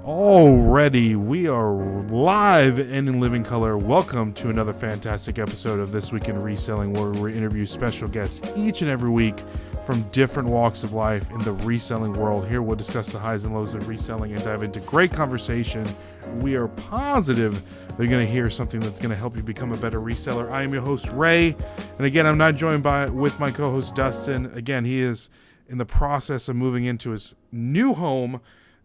Already, we are live and in living color. Welcome to another fantastic episode of This Week in Reselling, where we interview special guests each and every week from different walks of life in the reselling world. Here we'll discuss the highs and lows of reselling and dive into great conversation. We are positive they're going to hear something that's going to help you become a better reseller. I am your host, Ray, and again, I'm not joined with my co-host, Dustin. Again, he is in the process of moving into his new home,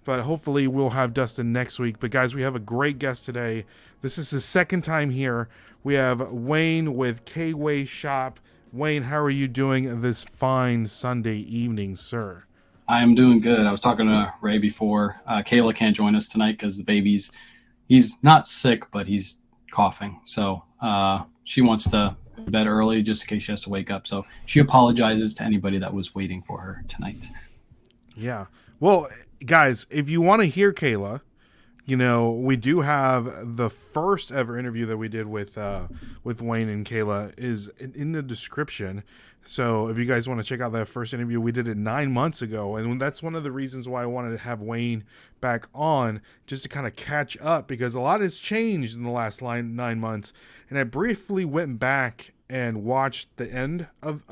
but hopefully we'll have Dustin next week. But guys, we have a great guest today. This is his second time here. We have Wayne with KAYWAY Shop. Wayne, how are you doing this fine Sunday evening, sir? I am doing good. I was talking to Ray before. Kayla can't join us tonight because he's not sick, but he's coughing. So she wants to go to bed early just in case she has to wake up. So she apologizes to anybody that was waiting for her tonight. Yeah. Well, guys, if you want to hear Kayla, we do have the first ever interview that we did with Wayne and Kayla is in the description. So if you guys want to check out that first interview, we did it 9 months ago. And that's one of the reasons why I wanted to have Wayne back on, just to kind of catch up, because a lot has changed in the last 9 months. And I briefly went back and watched the end of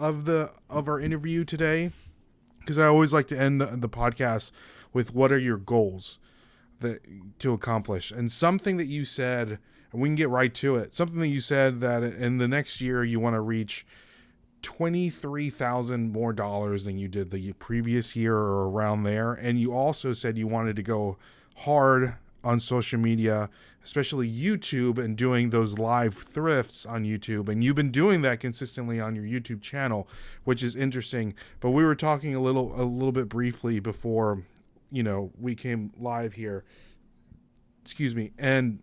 our interview today, because I always like to end the podcast with what are your goals to accomplish. And something that you said, and we can get right to it, something that you said that in the next year you want to reach $23,000 more than you did the previous year or around there. And you also said you wanted to go hard on social media, especially YouTube, and doing those live thrifts on YouTube. And you've been doing that consistently on your YouTube channel, which is interesting. But we were talking a little bit briefly before we came live here. Excuse me. And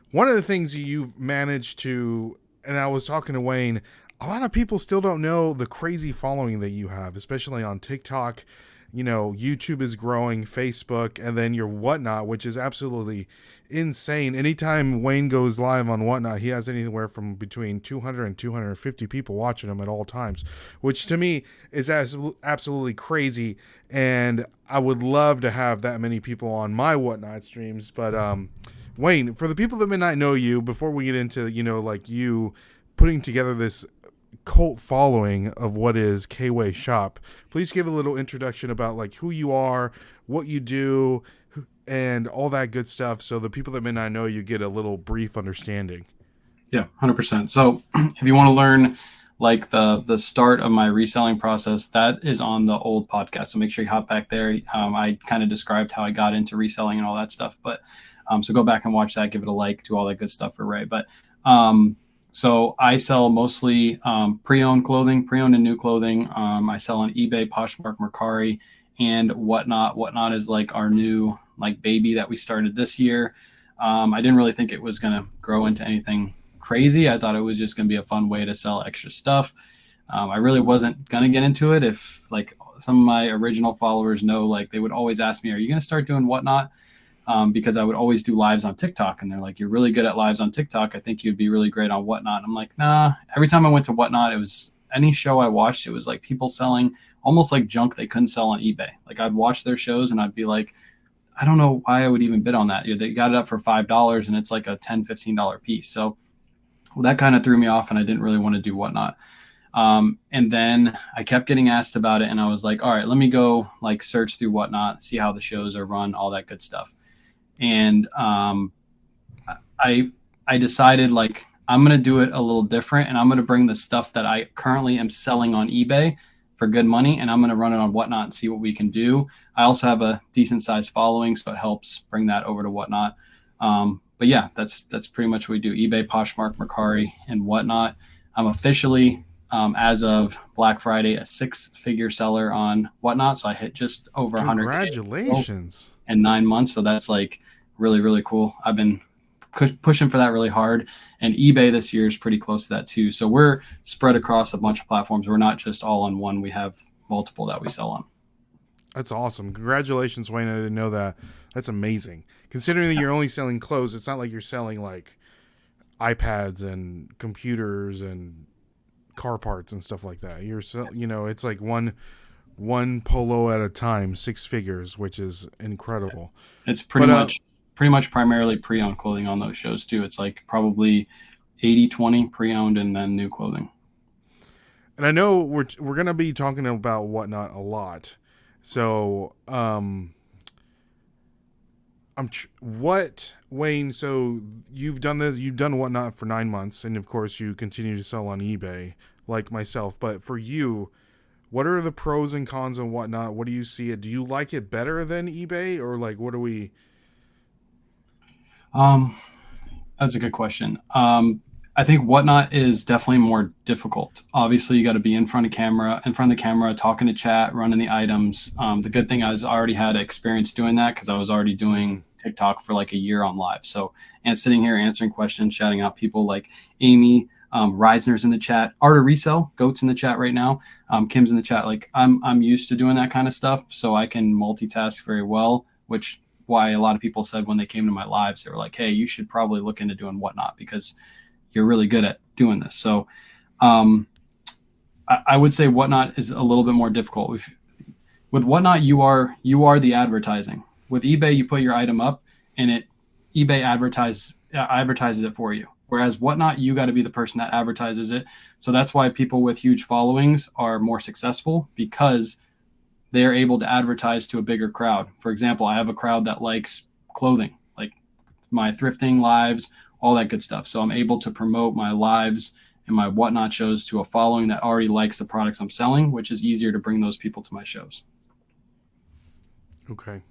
one of the things you've managed to, and I was talking to Wayne, a lot of people still don't know the crazy following that you have, especially on TikTok. YouTube is growing, Facebook, and then your Whatnot, which is absolutely insane. Anytime Wayne goes live on Whatnot, he has anywhere from between 200 and 250 people watching him at all times, which to me is absolutely crazy. And I would love to have that many people on my Whatnot streams. But Wayne, for the people that may not know you, before we get into, you putting together this cult following of what is KAYWAY Shop, please give a little introduction about who you are, what you do, and all that good stuff, so the people that may not know you get a little brief understanding. Yeah, 100%. So if you want to learn the start of my reselling process, that is on the old podcast. So make sure you hop back there. I kind of described how I got into reselling and all that stuff, but so go back and watch that, give it a like, do all that good stuff for Ray. But so I sell mostly pre-owned clothing, pre-owned and new clothing. I sell on eBay, Poshmark, Mercari, and Whatnot. Whatnot is our new baby that we started this year. I didn't really think it was going to grow into anything crazy. I thought it was just going to be a fun way to sell extra stuff. I really wasn't going to get into it. If some of my original followers know, they would always ask me, are you going to start doing Whatnot? Because I would always do lives on TikTok, and they're like, you're really good at lives on TikTok. I think you'd be really great on Whatnot. And I'm like, nah. Every time I went to Whatnot, it was any show I watched, it was people selling almost junk they couldn't sell on eBay. I'd watch their shows and I'd be like, I don't know why I would even bid on that. They got it up for $5 and it's a $10, $15 piece. So that kind of threw me off, and I didn't really want to do Whatnot. And then I kept getting asked about it, and I was like, all right, let me go search through Whatnot, see how the shows are run, all that good stuff. And I decided I'm going to do it a little different, and I'm going to bring the stuff that I currently am selling on eBay for good money, and I'm going to run it on Whatnot and see what we can do. I also have a decent sized following, so it helps bring that over to Whatnot. But yeah, that's pretty much what we do: eBay, Poshmark, Mercari, and Whatnot. I'm officially, as of Black Friday, a 6-figure seller on Whatnot. So I hit just over 100. Congratulations! In 9 months. So that's really, really cool. I've been pushing for that really hard. And eBay this year is pretty close to that too. So we're spread across a bunch of platforms. We're not just all on one. We have multiple that we sell on. That's awesome. Congratulations, Wayne. I didn't know that. That's amazing. Considering that you're only selling clothes, it's not like you're selling iPads and computers and car parts and stuff like that. It's one one polo at a time, 6 figures, which is incredible. It's But pretty much primarily pre-owned clothing on those shows too. It's like probably 80-20 pre-owned and then new clothing. and I know we're gonna be talking about Whatnot a lot. So what, Wayne? So you've done this. You've done Whatnot for 9 months, and of course you continue to sell on eBay, like myself. But for you, what are the pros and cons on Whatnot? What do you see it? Do you like it better than eBay, or like what do we? That's a good question. I think Whatnot is definitely more difficult. Obviously, you got to be in front of the camera, talking to chat, running the items. The good thing I already had experience doing that because I was already doing TikTok for like a year on live. So, and sitting here answering questions, shouting out people like Amy, Reisner's in the chat, Art of Resell, Goat's in the chat right now, Kim's in the chat. Like I'm used to doing that kind of stuff, so I can multitask very well, which why a lot of people said when they came to my lives, they were like, hey, you should probably look into doing Whatnot because you're really good at doing this. So I would say Whatnot is a little bit more difficult. With Whatnot, you are the advertising. With eBay, you put your item up and eBay advertises it for you. Whereas Whatnot, you got to be the person that advertises it. So that's why people with huge followings are more successful because they are able to advertise to a bigger crowd. For example, I have a crowd that likes clothing, like my thrifting lives, all that good stuff. So I'm able to promote my lives and my Whatnot shows to a following that already likes the products I'm selling, which is easier to bring those people to my shows. Okay.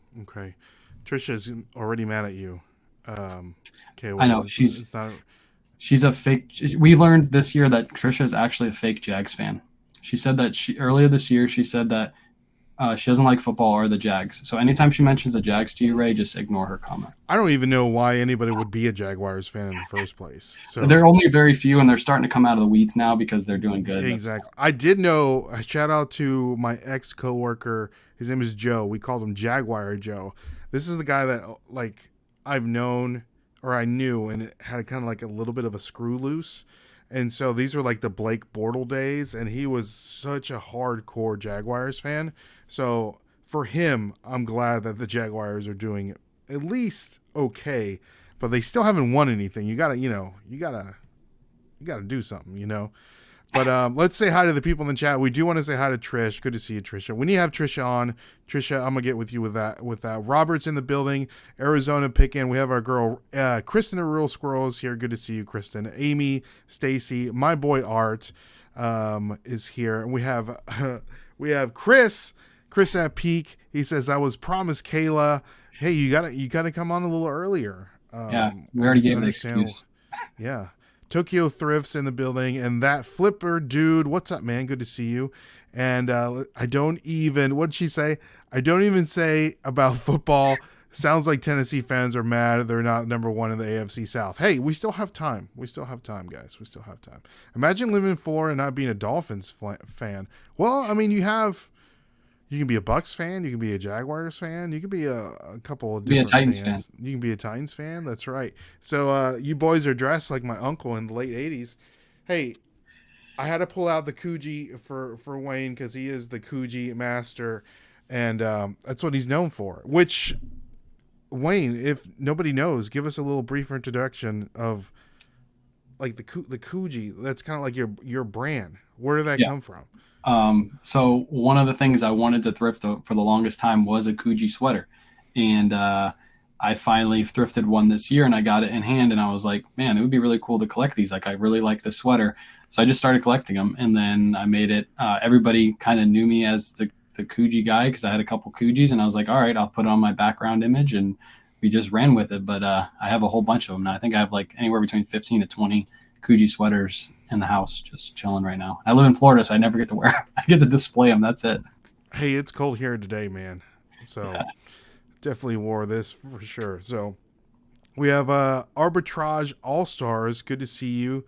Trisha's already mad at you. Okay, well, I know she's a fake. We learned this year that Trisha is actually a fake Jags fan. She said that earlier this year, she said that she doesn't like football or the Jags. So anytime she mentions the Jags to you, Ray, just ignore her comment. I don't even know why anybody would be a Jaguars fan in the first place. So there are only very few, and they're starting to come out of the weeds now because they're doing good. Exactly. I did know. Shout out to my ex coworker. His name is Joe. We called him Jaguar Joe. This is the guy that like I've known or I knew, and it had kind of like a little bit of a screw loose. And so these were like the Blake Bortles days, and he was such a hardcore Jaguars fan. So for him, I'm glad that the Jaguars are doing at least okay, but they still haven't won anything. You gotta do something. But let's say hi to the people in the chat. We do want to say hi to Trish. Good to see you, Trisha. We need to have Trisha on. Trisha, I'm gonna get with you with that. Robert's in the building. Arizona pick-in. We have our girl Kristen, the Real Squirrels here. Good to see you, Kristen. Amy, Stacy, my boy Art is here. And we have Chris at Peak. He says I was promised Kayla. Hey, you gotta come on a little earlier. Yeah, we already gave the excuse. Yeah. Tokyo Thrifts in the building, and that flipper dude. What's up, man? Good to see you. And what did she say? I don't even say about football. Sounds like Tennessee fans are mad they're not number one in the AFC South. Hey, we still have time. Guys. We still have time. Imagine living in Florida and not being a Dolphins fan. Well, I mean, you can be a Bucks fan. You can be a Jaguars fan. You can be a couple of different Titans fans. fan. You can be a Titans fan. That's right. So you boys are dressed like my uncle in the late 80s. Hey, I had to pull out the Coogee for Wayne because he is the Coogee master, and that's what he's known for. Which, Wayne, if nobody knows, give us a little brief introduction of like the Coogee. That's kind of like your brand. Where did that come from? So one of the things I wanted to thrift for the longest time was a Coogee sweater. And I finally thrifted one this year and I got it in hand and I was like, man, it would be really cool to collect these. Like I really like this sweater. So I just started collecting them and then I made it. Everybody kind of knew me as the Coogee guy because I had a couple Coogees and I was like, all right, I'll put it on my background image and we just ran with it. But I have a whole bunch of them now. I think I have like anywhere between 15 to 20 Coogee sweaters in the house just chilling right now. I live in Florida, so I never get to wear them. I get to display them. That's it. Hey, it's cold here today, man. So definitely wore this for sure. So we have Arbitrage All-Stars. Good to see you.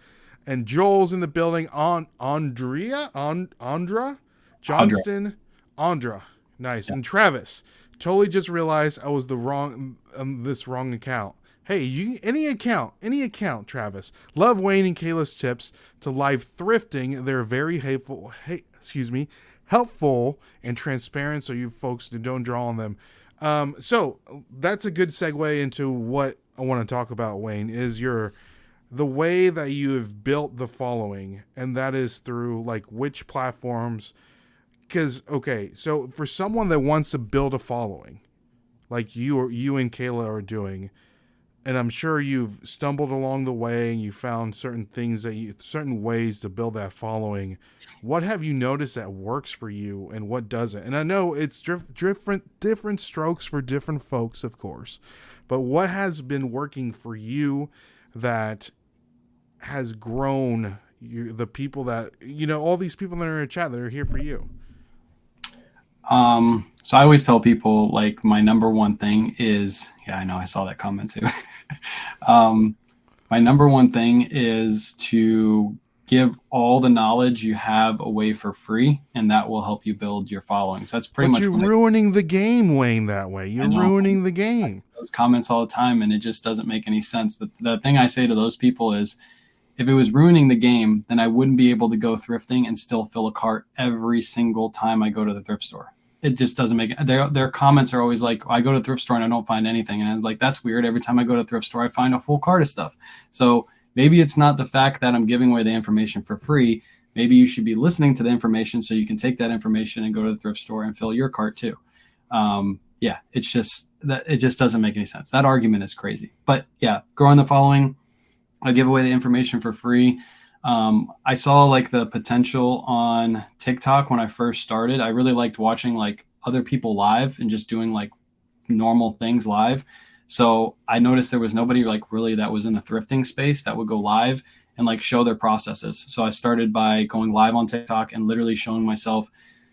And Joel's in the building. Andra Johnston. Andra. Nice. Yeah. And Travis. Totally just realized I was wrong account. Hey, any account, Travis. Love Wayne and Kayla's tips to live thrifting. They're very helpful and transparent, so you folks don't draw on them. So that's a good segue into what I want to talk about, Wayne, is the way that you have built the following, and that is through like which platforms. Because okay, so for someone that wants to build a following, like you and Kayla are doing, and I'm sure you've stumbled along the way and you found certain things certain ways to build that following. What have you noticed that works for you and what doesn't? And I know it's different strokes for different folks, of course, but what has been working for you that has grown the people that, all these people that are in a chat that are here for you? So I always tell people, like, my number one thing is, yeah, I know, I saw that comment too. My number one thing is to give all the knowledge you have away for free, and that will help you build your following. So that's pretty much. But you're ruining the game, Wayne, that way. You're ruining the game. Those comments all the time, and it just doesn't make any sense. The thing I say to those people is, if it was ruining the game, then I wouldn't be able to go thrifting and still fill a cart every single time I go to the thrift store. It just doesn't make it. Their comments are always like, I go to the thrift store and I don't find anything. And I'm like, that's weird. Every time I go to the thrift store, I find a full cart of stuff. So maybe it's not the fact that I'm giving away the information for free. Maybe you should be listening to the information so you can take that information and go to the thrift store and fill your cart too. Yeah, it's just that it just doesn't make any sense. That argument is crazy. But yeah, growing the following, I give away the information for free. I saw like the potential on TikTok when I first started. I really liked watching like other people live and just doing like normal things live. So I noticed there was nobody like really that was in the thrifting space that would go live and like show their processes. So I started by going live on TikTok and literally showing myself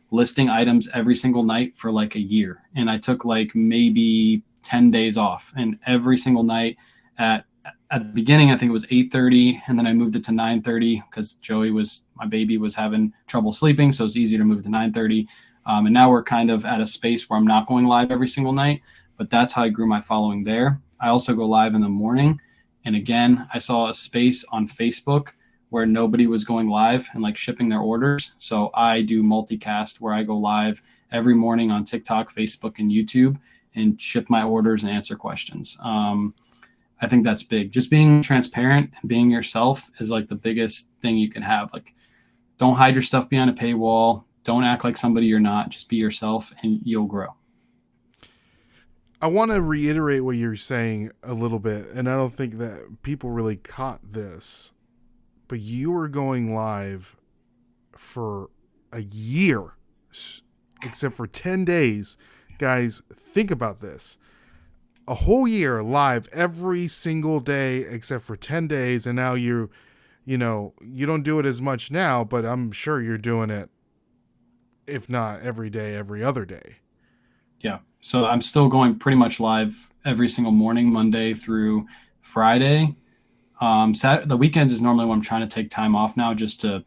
listing items every single night for like a year. And I took like maybe 10 days off, and every single night at the beginning, I think it was 8:30, and then I moved it to 9:30 because my baby was having trouble sleeping, so it's easier to move to 9:30. And now we're kind of at a space where I'm not going live every single night, but that's how I grew my following there. I also go live in the morning, and again, I saw a space on Facebook where nobody was going live and like shipping their orders. So I do multicast where I go live every morning on TikTok, Facebook, and YouTube and ship my orders and answer questions. I think that's big. Just being transparent and being yourself is like the biggest thing you can have. Like, don't hide your stuff behind a paywall. Don't act like somebody you're not. Just be yourself and you'll grow. I want to reiterate what you're saying a little bit, and I don't think that people really caught this, but you were going live for a year, except for 10 days. Guys, think about this. A whole year live every single day except for 10 days, and now you don't do it as much now, but I'm sure you're doing it, if not every day, every other day. Yeah. So I'm still going pretty much live every single morning, Monday through Friday. The weekends is normally when I'm trying to take time off now just to,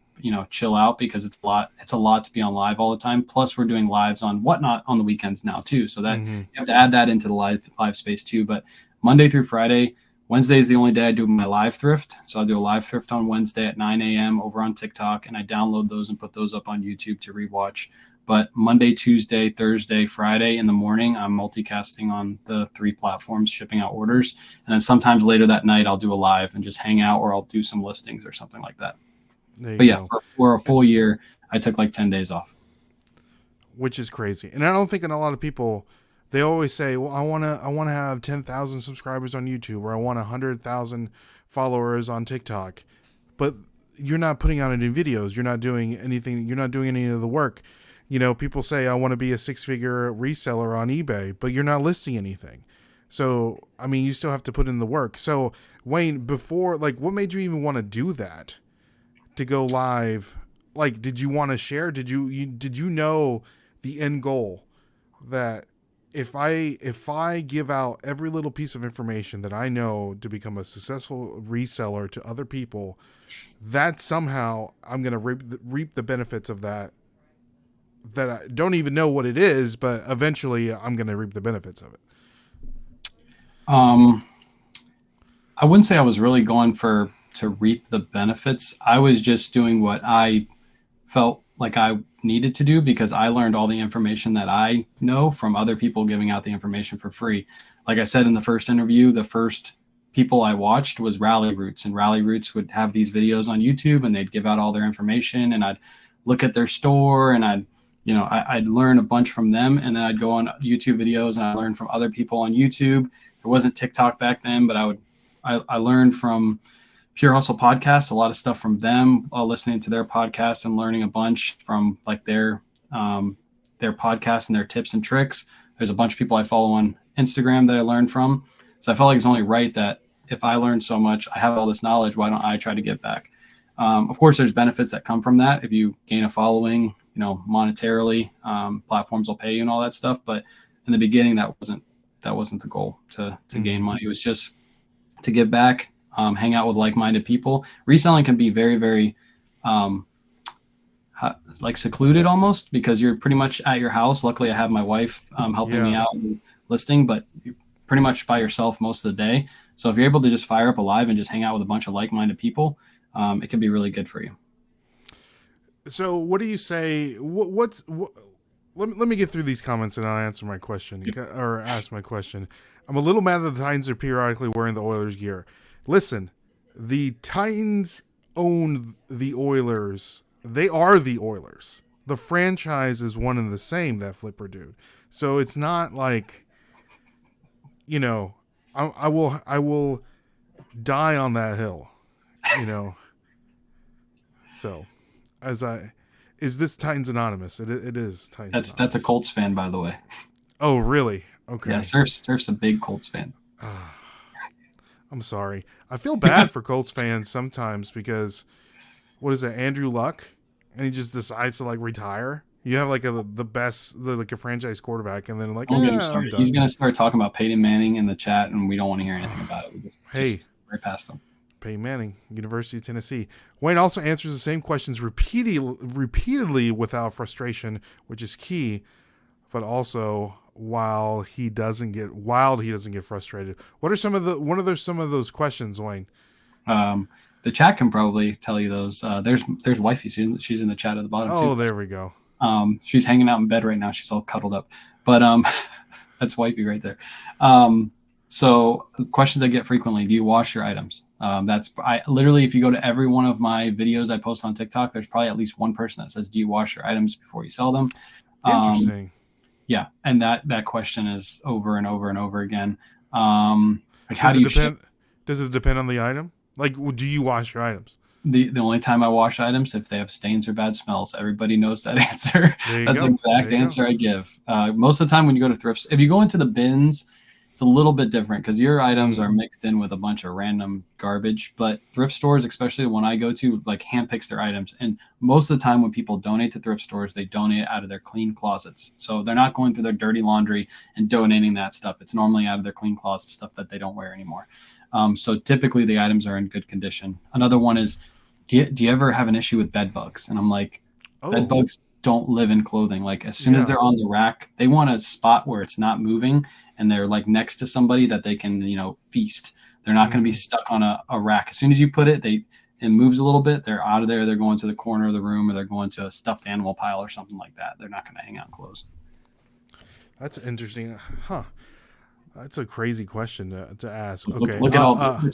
chill out, because it's a lot to be on live all the time. Plus we're doing lives on Whatnot on the weekends now too. So that you have to add that into the live space too. But Monday through Friday, Wednesday is the only day I do my live thrift. So I'll do a live thrift on Wednesday at 9 a.m. over on TikTok, and I download those and put those up on YouTube to rewatch. But Monday, Tuesday, Thursday, Friday in the morning, I'm multicasting on the 3 platforms, shipping out orders. And then sometimes later that night, I'll do a live and just hang out, or I'll do some listings or something like that. But yeah, for a full year, I took like 10 days off. Which is crazy. And I don't think a lot of people, they always say, well, I want to have 10,000 subscribers on YouTube, or I want 100,000 followers on TikTok. But you're not putting out any videos. You're not doing anything. You're not doing any of the work. People say, I want to be a 6-figure reseller on eBay, but you're not listing anything. So, I mean, you still have to put in the work. So, Wayne, before, like, what made you even want to do that? To go live? Like, did you want to share? Did you know the end goal that if I give out every little piece of information that I know to become a successful reseller to other people, that somehow I'm going to reap the benefits of that I don't even know what it is, but eventually I'm going to reap the benefits of it? I wouldn't say I was really going to reap the benefits. I was just doing what I felt like I needed to do because I learned all the information that I know from other people giving out the information for free. Like I said in the first interview, the first people I watched was Rally Roots, and Rally Roots would have these videos on YouTube and they'd give out all their information, and I'd look at their store and I'd learn a bunch from them, and then I'd go on YouTube videos and I learned from other people on YouTube. There wasn't TikTok back then, but I learned from Pure Hustle Podcast, a lot of stuff from them, listening to their podcast and learning a bunch from like their podcast and their tips and tricks. There's a bunch of people I follow on Instagram that I learned from. So I felt like it's only right that if I learned so much, I have all this knowledge, why don't I try to give back? Of course, there's benefits that come from that. If you gain a following, monetarily, platforms will pay you and all that stuff. But in the beginning, that wasn't the goal to gain money. It was just to give back, hang out with like-minded people. Reselling can be very, very like secluded almost, because you're pretty much at your house. Luckily, I have my wife helping me out and listing, but you're pretty much by yourself most of the day. So if you're able to just fire up a live and just hang out with a bunch of like-minded people, it can be really good for you. So what do you say? Let me get through these comments and I'll answer my question or ask my question. I'm a little mad that the Titans are periodically wearing the Oilers gear. Listen, the Titans own the Oilers. They are the Oilers. The franchise is one and the same, that Flipper dude. So it's not like, I will die on that hill, So, is this Titans Anonymous? It is Titans Anonymous. That's a Colts fan, by the way. Oh, really? Okay. Yeah, Surf's a big Colts fan. I'm sorry. I feel bad for Colts fans sometimes because, what is it, Andrew Luck? And he just decides to retire. You have a franchise quarterback, and then Don't get him started. He's going to start talking about Peyton Manning in the chat, and we don't want to hear anything about it. Just right past him. Peyton Manning, University of Tennessee. Wayne also answers the same questions repeatedly without frustration, which is key, but also while he doesn't get frustrated. What are some of those questions, Wayne? The chat can probably tell you those. There's wifey. She's in the chat at the bottom too. Oh, there we go. She's hanging out in bed right now. She's all cuddled up. But that's wifey right there. So questions I get frequently: do you wash your items? Literally, if you go to every one of my videos I post on TikTok, there's probably at least one person that says, "Do you wash your items before you sell them?" Interesting. Yeah, and that question is over and over and over again. How do you ship? Does it depend on the item? Do you wash your items? The only time I wash items if they have stains or bad smells. Everybody knows that answer. That's the exact answer I give. Most of the time when you go to thrifts, if you go into the bins, it's a little bit different because your items are mixed in with a bunch of random garbage. But thrift stores, especially the one I go to, handpicks their items. And most of the time when people donate to thrift stores, they donate out of their clean closets. So they're not going through their dirty laundry and donating that stuff. It's normally out of their clean closet stuff that they don't wear anymore. So typically the items are in good condition. Another one is, do you ever have an issue with bed bugs? And I'm like, bed bugs don't live in clothing. As soon as they're on the rack, they want a spot where it's not moving and they're next to somebody that they can, feast. They're not going to be stuck on a rack. As soon as you put it, it moves a little bit. They're out of there. They're going to the corner of the room, or they're going to a stuffed animal pile or something like that. They're not going to hang out in clothes. That's interesting. Huh. That's a crazy question to ask. Okay. Look at all the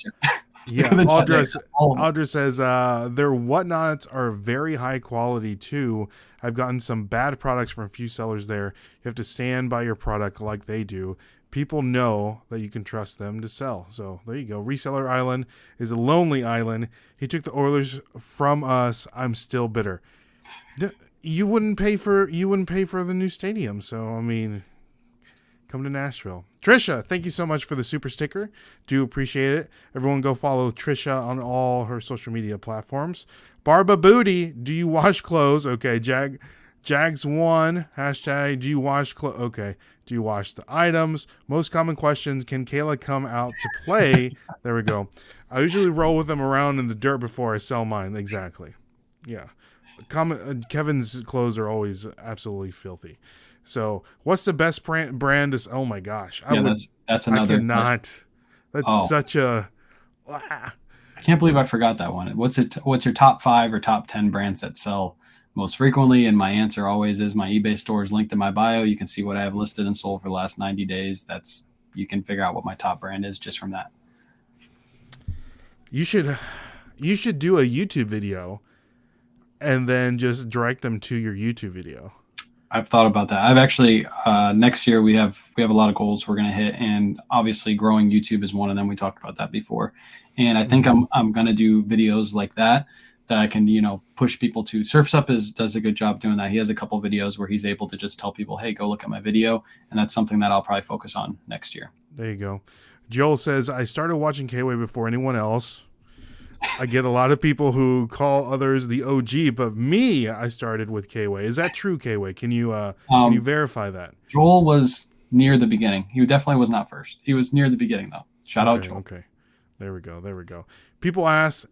yeah, Audra says their whatnots are very high quality too. I've gotten some bad products from a few sellers there. You have to stand by your product like they do. People know that you can trust them to sell. So there you go. Reseller Island is a lonely island. He took the Oilers from us. I'm still bitter. You wouldn't pay for the new stadium. So I mean, come to Nashville. Trisha, thank you so much for the super sticker. Do appreciate it. Everyone go follow Trisha on all her social media platforms. Barba Booty, do you wash clothes? Okay, Jags1, hashtag, do you wash clothes? Okay, do you wash the items? Most common questions, can Kayla come out to play? There we go. I usually roll with them around in the dirt before I sell mine. Exactly. Yeah. Kevin's clothes are always absolutely filthy. So, what's the best brand? Oh my gosh! That's another. I cannot. That's such a. I can't believe I forgot that one. What's your top 5 or top 10 brands that sell most frequently. And my answer always is my eBay store is linked in my bio. You can see what I have listed and sold for the last 90 days. You can figure out what my top brand is just from that. You should do a YouTube video and then just direct them to your YouTube video. I've thought about that. I've actually next year we have a lot of goals we're going to hit, and obviously growing YouTube is one of them. We talked about that before, and I think I'm going to do videos like that I can push people to. Surfs Up does a good job doing that. He has a couple videos where he's able to just tell people, hey, go look at my video, and that's something that I'll probably focus on next year. There you go. Joel says, I started watching KAYWAY before anyone else. I get a lot of people who call others the OG, but me, I started with KAYWAY. Is that true, KAYWAY? Can you verify that? Joel was near the beginning. He definitely was not first. He was near the beginning, though. Shout out Joel. Okay. There we go. People ask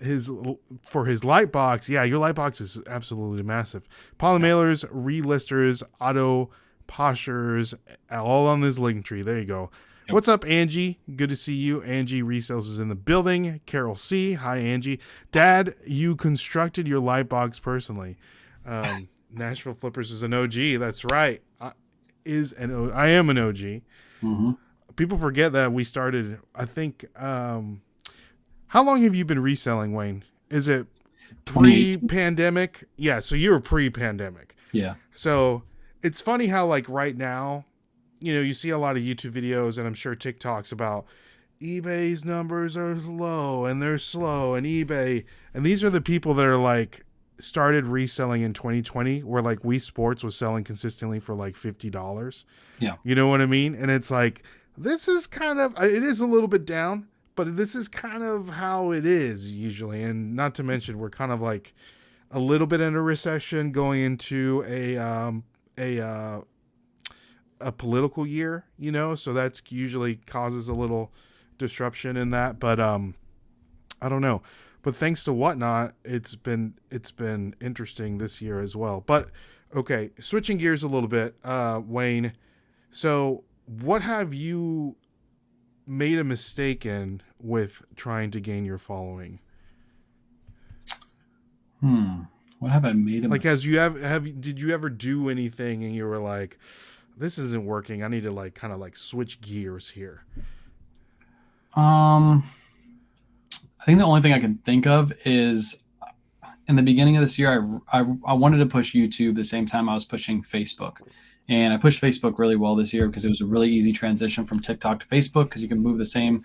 for his light box. Yeah, your light box is absolutely massive. Polymailers, relisters, auto postures, all on this link tree. There you go. Yep. What's up, Angie? Good to see you. Angie Resales is in the building. Carol C. Hi, Angie. Dad, you constructed your light box personally. Nashville Flippers is an OG. That's right. I am an OG. Mm-hmm. People forget that we started, I think, how long have you been reselling, Wayne? Is it pre-pandemic? Yeah, so you were pre-pandemic. Yeah. So it's funny how, like, right now, you see a lot of YouTube videos, and I'm sure TikToks about eBay's numbers are low, and they're slow, and eBay. And these are the people that are, like, started reselling in 2020, where, like, Wii Sports was selling consistently for, like, $50. Yeah. You know what I mean? And it's like, this is kind of, it is a little bit down, but this is kind of how it is usually. And not to mention, we're kind of like a little bit in a recession going into a political year, so that's usually causes a little disruption in that. But I don't know. But thanks to Whatnot, it's been interesting this year as well. But okay, switching gears a little bit, Wayne. So what have you made a mistake in with trying to gain your following? What have I made a mistake? Did you ever do anything and you were like, this isn't working, I need to like kind of like switch gears here? I think the only thing I can think of is in the beginning of this year, I wanted to push YouTube the same time I was pushing Facebook. And I pushed Facebook really well this year because it was a really easy transition from TikTok to Facebook because you can move the same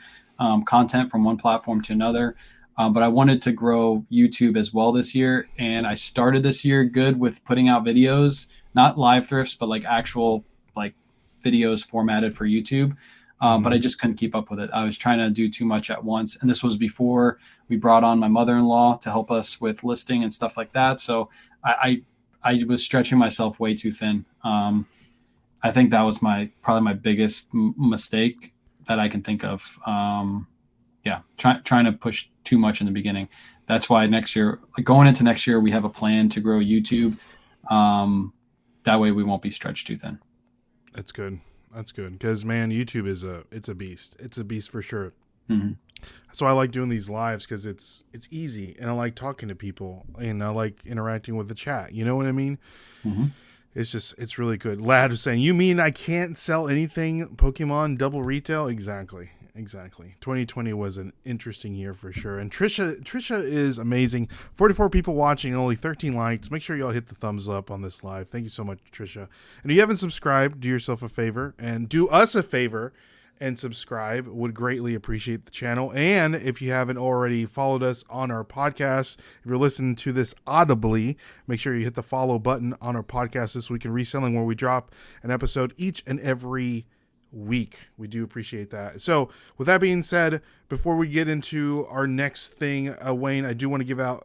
content from one platform to another. But I wanted to grow YouTube as well this year. And I started this year good with putting out videos, not live thrifts, but like actual like videos formatted for YouTube. But I just couldn't keep up with it. I was trying to do too much at once. And this was before we brought on my mother-in-law to help us with listing and stuff like that. So I was stretching myself way too thin. I think that was probably my biggest mistake that I can think of. Trying to push too much in the beginning. That's why next year, like going into next year, we have a plan to grow YouTube. That way we won't be stretched too thin. That's good. Because man, YouTube it's a beast. It's a beast for sure. Mm-hmm. So I like doing these lives because it's easy, and I like talking to people, and I like interacting with the chat. You know what I mean? Mm-hmm. It's really good. Lad was saying, you mean I can't sell anything Pokemon double retail? Exactly. 2020 was an interesting year for sure. And Trisha is amazing. 44 people watching and only 13 likes. Make sure y'all hit the thumbs up on this live. Thank you so much, Trisha. And if you haven't subscribed, do yourself a favor and do us a favor and subscribe. Would greatly appreciate the channel. And if you haven't already followed us on our podcast, if you're listening to this audibly, make sure you hit the follow button on our podcast This Week in Reselling, where we drop an episode each and every week. We do appreciate that. So with that being said, before we get into our next thing, Wayne, I do want to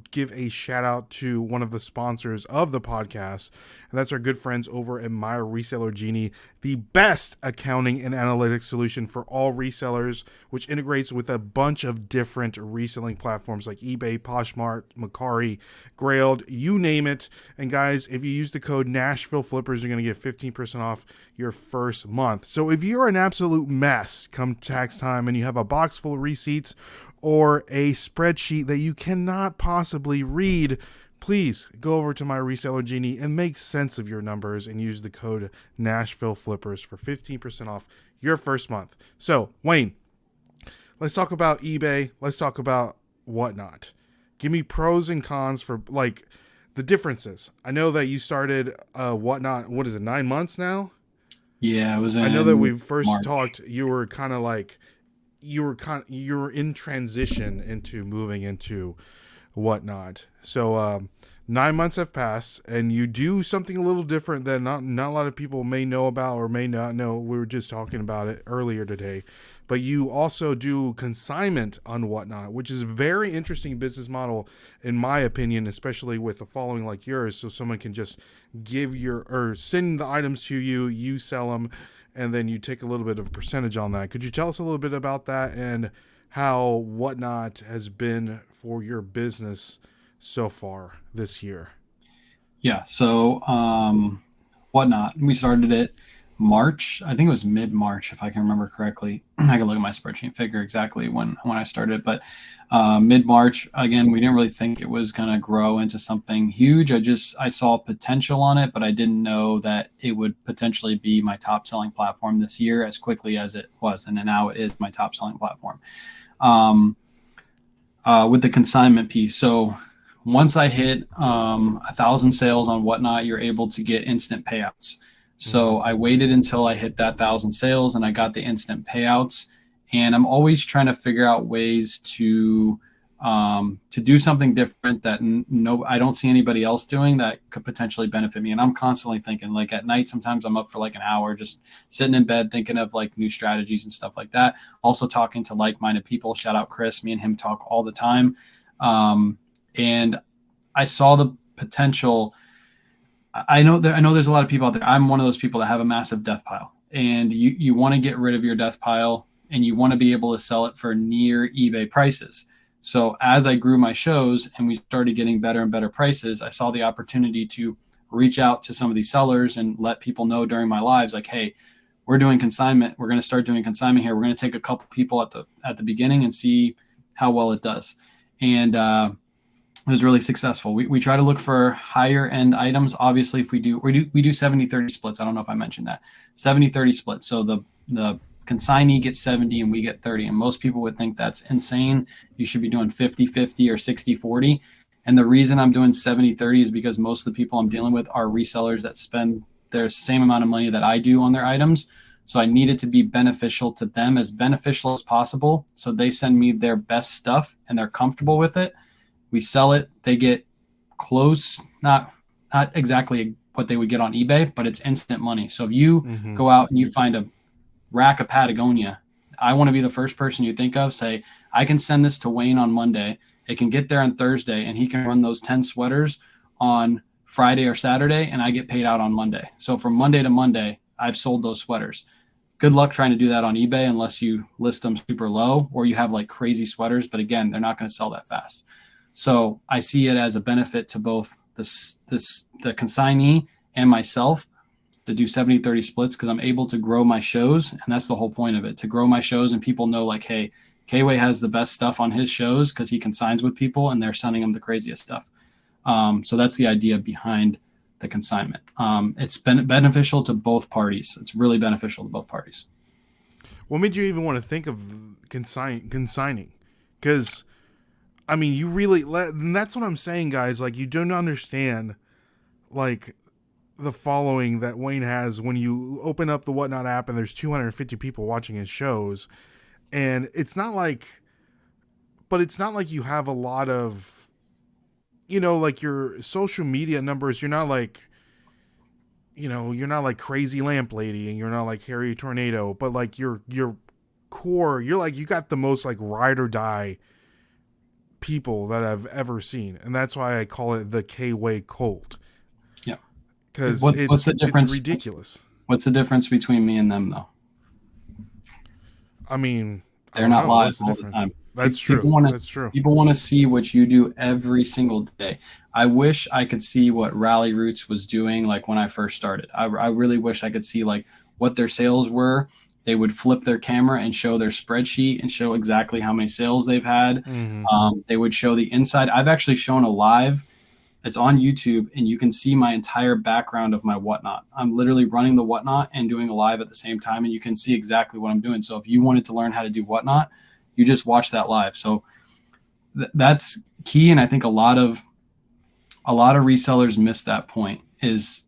give a shout out to one of the sponsors of the podcast, and that's our good friends over at My Reseller Genie, the best accounting and analytics solution for all resellers, which integrates with a bunch of different reselling platforms like eBay, Poshmark, Mercari, Grailed, you name it. And guys, if you use the code Nashville Flippers, you're going to get 15% off your first month. So if you're an absolute mess come tax time and you have a box full of receipts or a spreadsheet that you cannot possibly read, please go over to my reseller genie and make sense of your numbers and use the code Nashville Flippers for 15% off your first month. So, Wayne, let's talk about eBay. Let's talk about Whatnot. Give me pros and cons for like the differences. I know that you started Whatnot. What is it? 9 months now. Yeah, it was. I know that we first March. talked. You were kind of like you were in transition into moving into Whatnot. So 9 months have passed, and you do something a little different that not a lot of people may know about or may not know. We were just talking about it earlier today, but you also do consignment on Whatnot, which is a very interesting business model, in my opinion, especially with a following like yours. So someone can just send the items to you, you sell them, and then you take a little bit of a percentage on that. Could you tell us a little bit about that and how Whatnot has been for your business so far this year? Yeah. So, Whatnot, we started it March. I think it was mid-March, if I can remember correctly. I can look at my spreadsheet, figure exactly when I started, but mid-March. Again, we didn't really think it was going to grow into something huge. I saw potential on it, but I didn't know that it would potentially be my top selling platform this year as quickly as it was, and now it is my top selling platform. With the consignment piece, so once I hit 1,000 sales on Whatnot, you're able to get instant payouts. So I waited until I hit that 1,000 sales and I got the instant payouts. And I'm always trying to figure out ways to do something different that I don't see anybody else doing that could potentially benefit me. And I'm constantly thinking, like at night, sometimes I'm up for like an hour, just sitting in bed, thinking of like new strategies and stuff like that. Also talking to like-minded people. Shout out Chris. Me and him talk all the time. And I saw the potential. I know there's a lot of people out there. I'm one of those people that have a massive death pile, and you want to get rid of your death pile, and you want to be able to sell it for near eBay prices. So as I grew my shows and we started getting better and better prices, I saw the opportunity to reach out to some of these sellers and let people know during my lives, like, hey, we're doing consignment. We're going to start doing consignment here. We're going to take a couple people at the beginning and see how well it does. And it was really successful. We try to look for higher end items. Obviously, if we do 70-30 splits. I don't know if I mentioned that. 70-30 splits. So the consignee gets 70 and we get 30. And most people would think that's insane. You should be doing 50-50 or 60-40. And the reason I'm doing 70-30 is because most of the people I'm dealing with are resellers that spend their same amount of money that I do on their items. So I need it to be beneficial to them, as beneficial as possible. So they send me their best stuff and they're comfortable with it. We sell it. They get close, not exactly what they would get on eBay, but it's instant money. So if you go out and you find a rack of Patagonia, I want to be the first person you think of. Say, I can send this to Wayne on Monday. It can get there on Thursday, and he can run those 10 sweaters on Friday or Saturday, and I get paid out on Monday. So from Monday to Monday, I've sold those sweaters. Good luck trying to do that on eBay unless you list them super low or you have like crazy sweaters. But again, they're not going to sell that fast. So I see it as a benefit to both the consignee and myself to do 70-30 splits, because I'm able to grow my shows. And that's the whole point of it, to grow my shows. And people know, like, hey, KAYWAY has the best stuff on his shows because he consigns with people and they're sending him the craziest stuff. So that's the idea behind the consignment. It's been beneficial to both parties. It's really beneficial to both parties. What made you even want to think of consigning? Because, I mean, you really, and that's what I'm saying, guys. Like, you don't understand, like, the following that Wayne has when you open up the Whatnot app and there's 250 people watching his shows. And it's not like you have a lot of, you know, like your social media numbers. You're not like, you know, you're not like Crazy Lamp Lady and you're not like Harry Tornado, but like your core, you're like, you got the most like ride or die people that I've ever seen. And that's why I call it the KAYWAY cult. Yeah. Because what's the difference? It's ridiculous. What's the difference between me and them, though? I mean, they're not live all the time. That's true. That's true. People want to see what you do every single day. I wish I could see what Rally Roots was doing like when I first started. I really wish I could see like what their sales were. They would flip their camera and show their spreadsheet and show exactly how many sales they've had. They would show the inside. I've actually shown a live It's on YouTube, and you can see my entire background of my whatnot. I'm literally running the whatnot and doing a live at the same time, and you can see exactly what I'm doing. So if you wanted to learn how to do whatnot, you just watch that live. So that's key, and I think a lot of resellers miss that point. Is,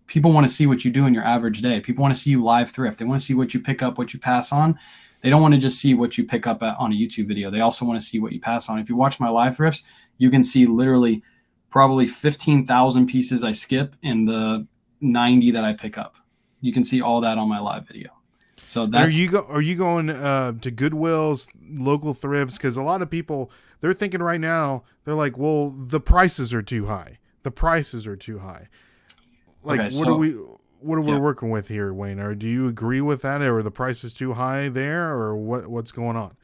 people want to see what you do in your average day. People want to see you live thrift. They want to see what you pick up, what you pass on. They don't want to just see what you pick up on a YouTube video. They also want to see what you pass on. If you watch my live thrifts, you can see literally probably 15,000 pieces I skip in the 90 that I pick up. You can see all that on my live video. So that's. Are you going to Goodwills, local thrifts? Because a lot of people, they're thinking right now, they're like, well, the prices are too high. The prices are too high. Like, Okay, what are we working with here, Wayne? Or do you agree with that? Or the price is too high there? Or what's going on?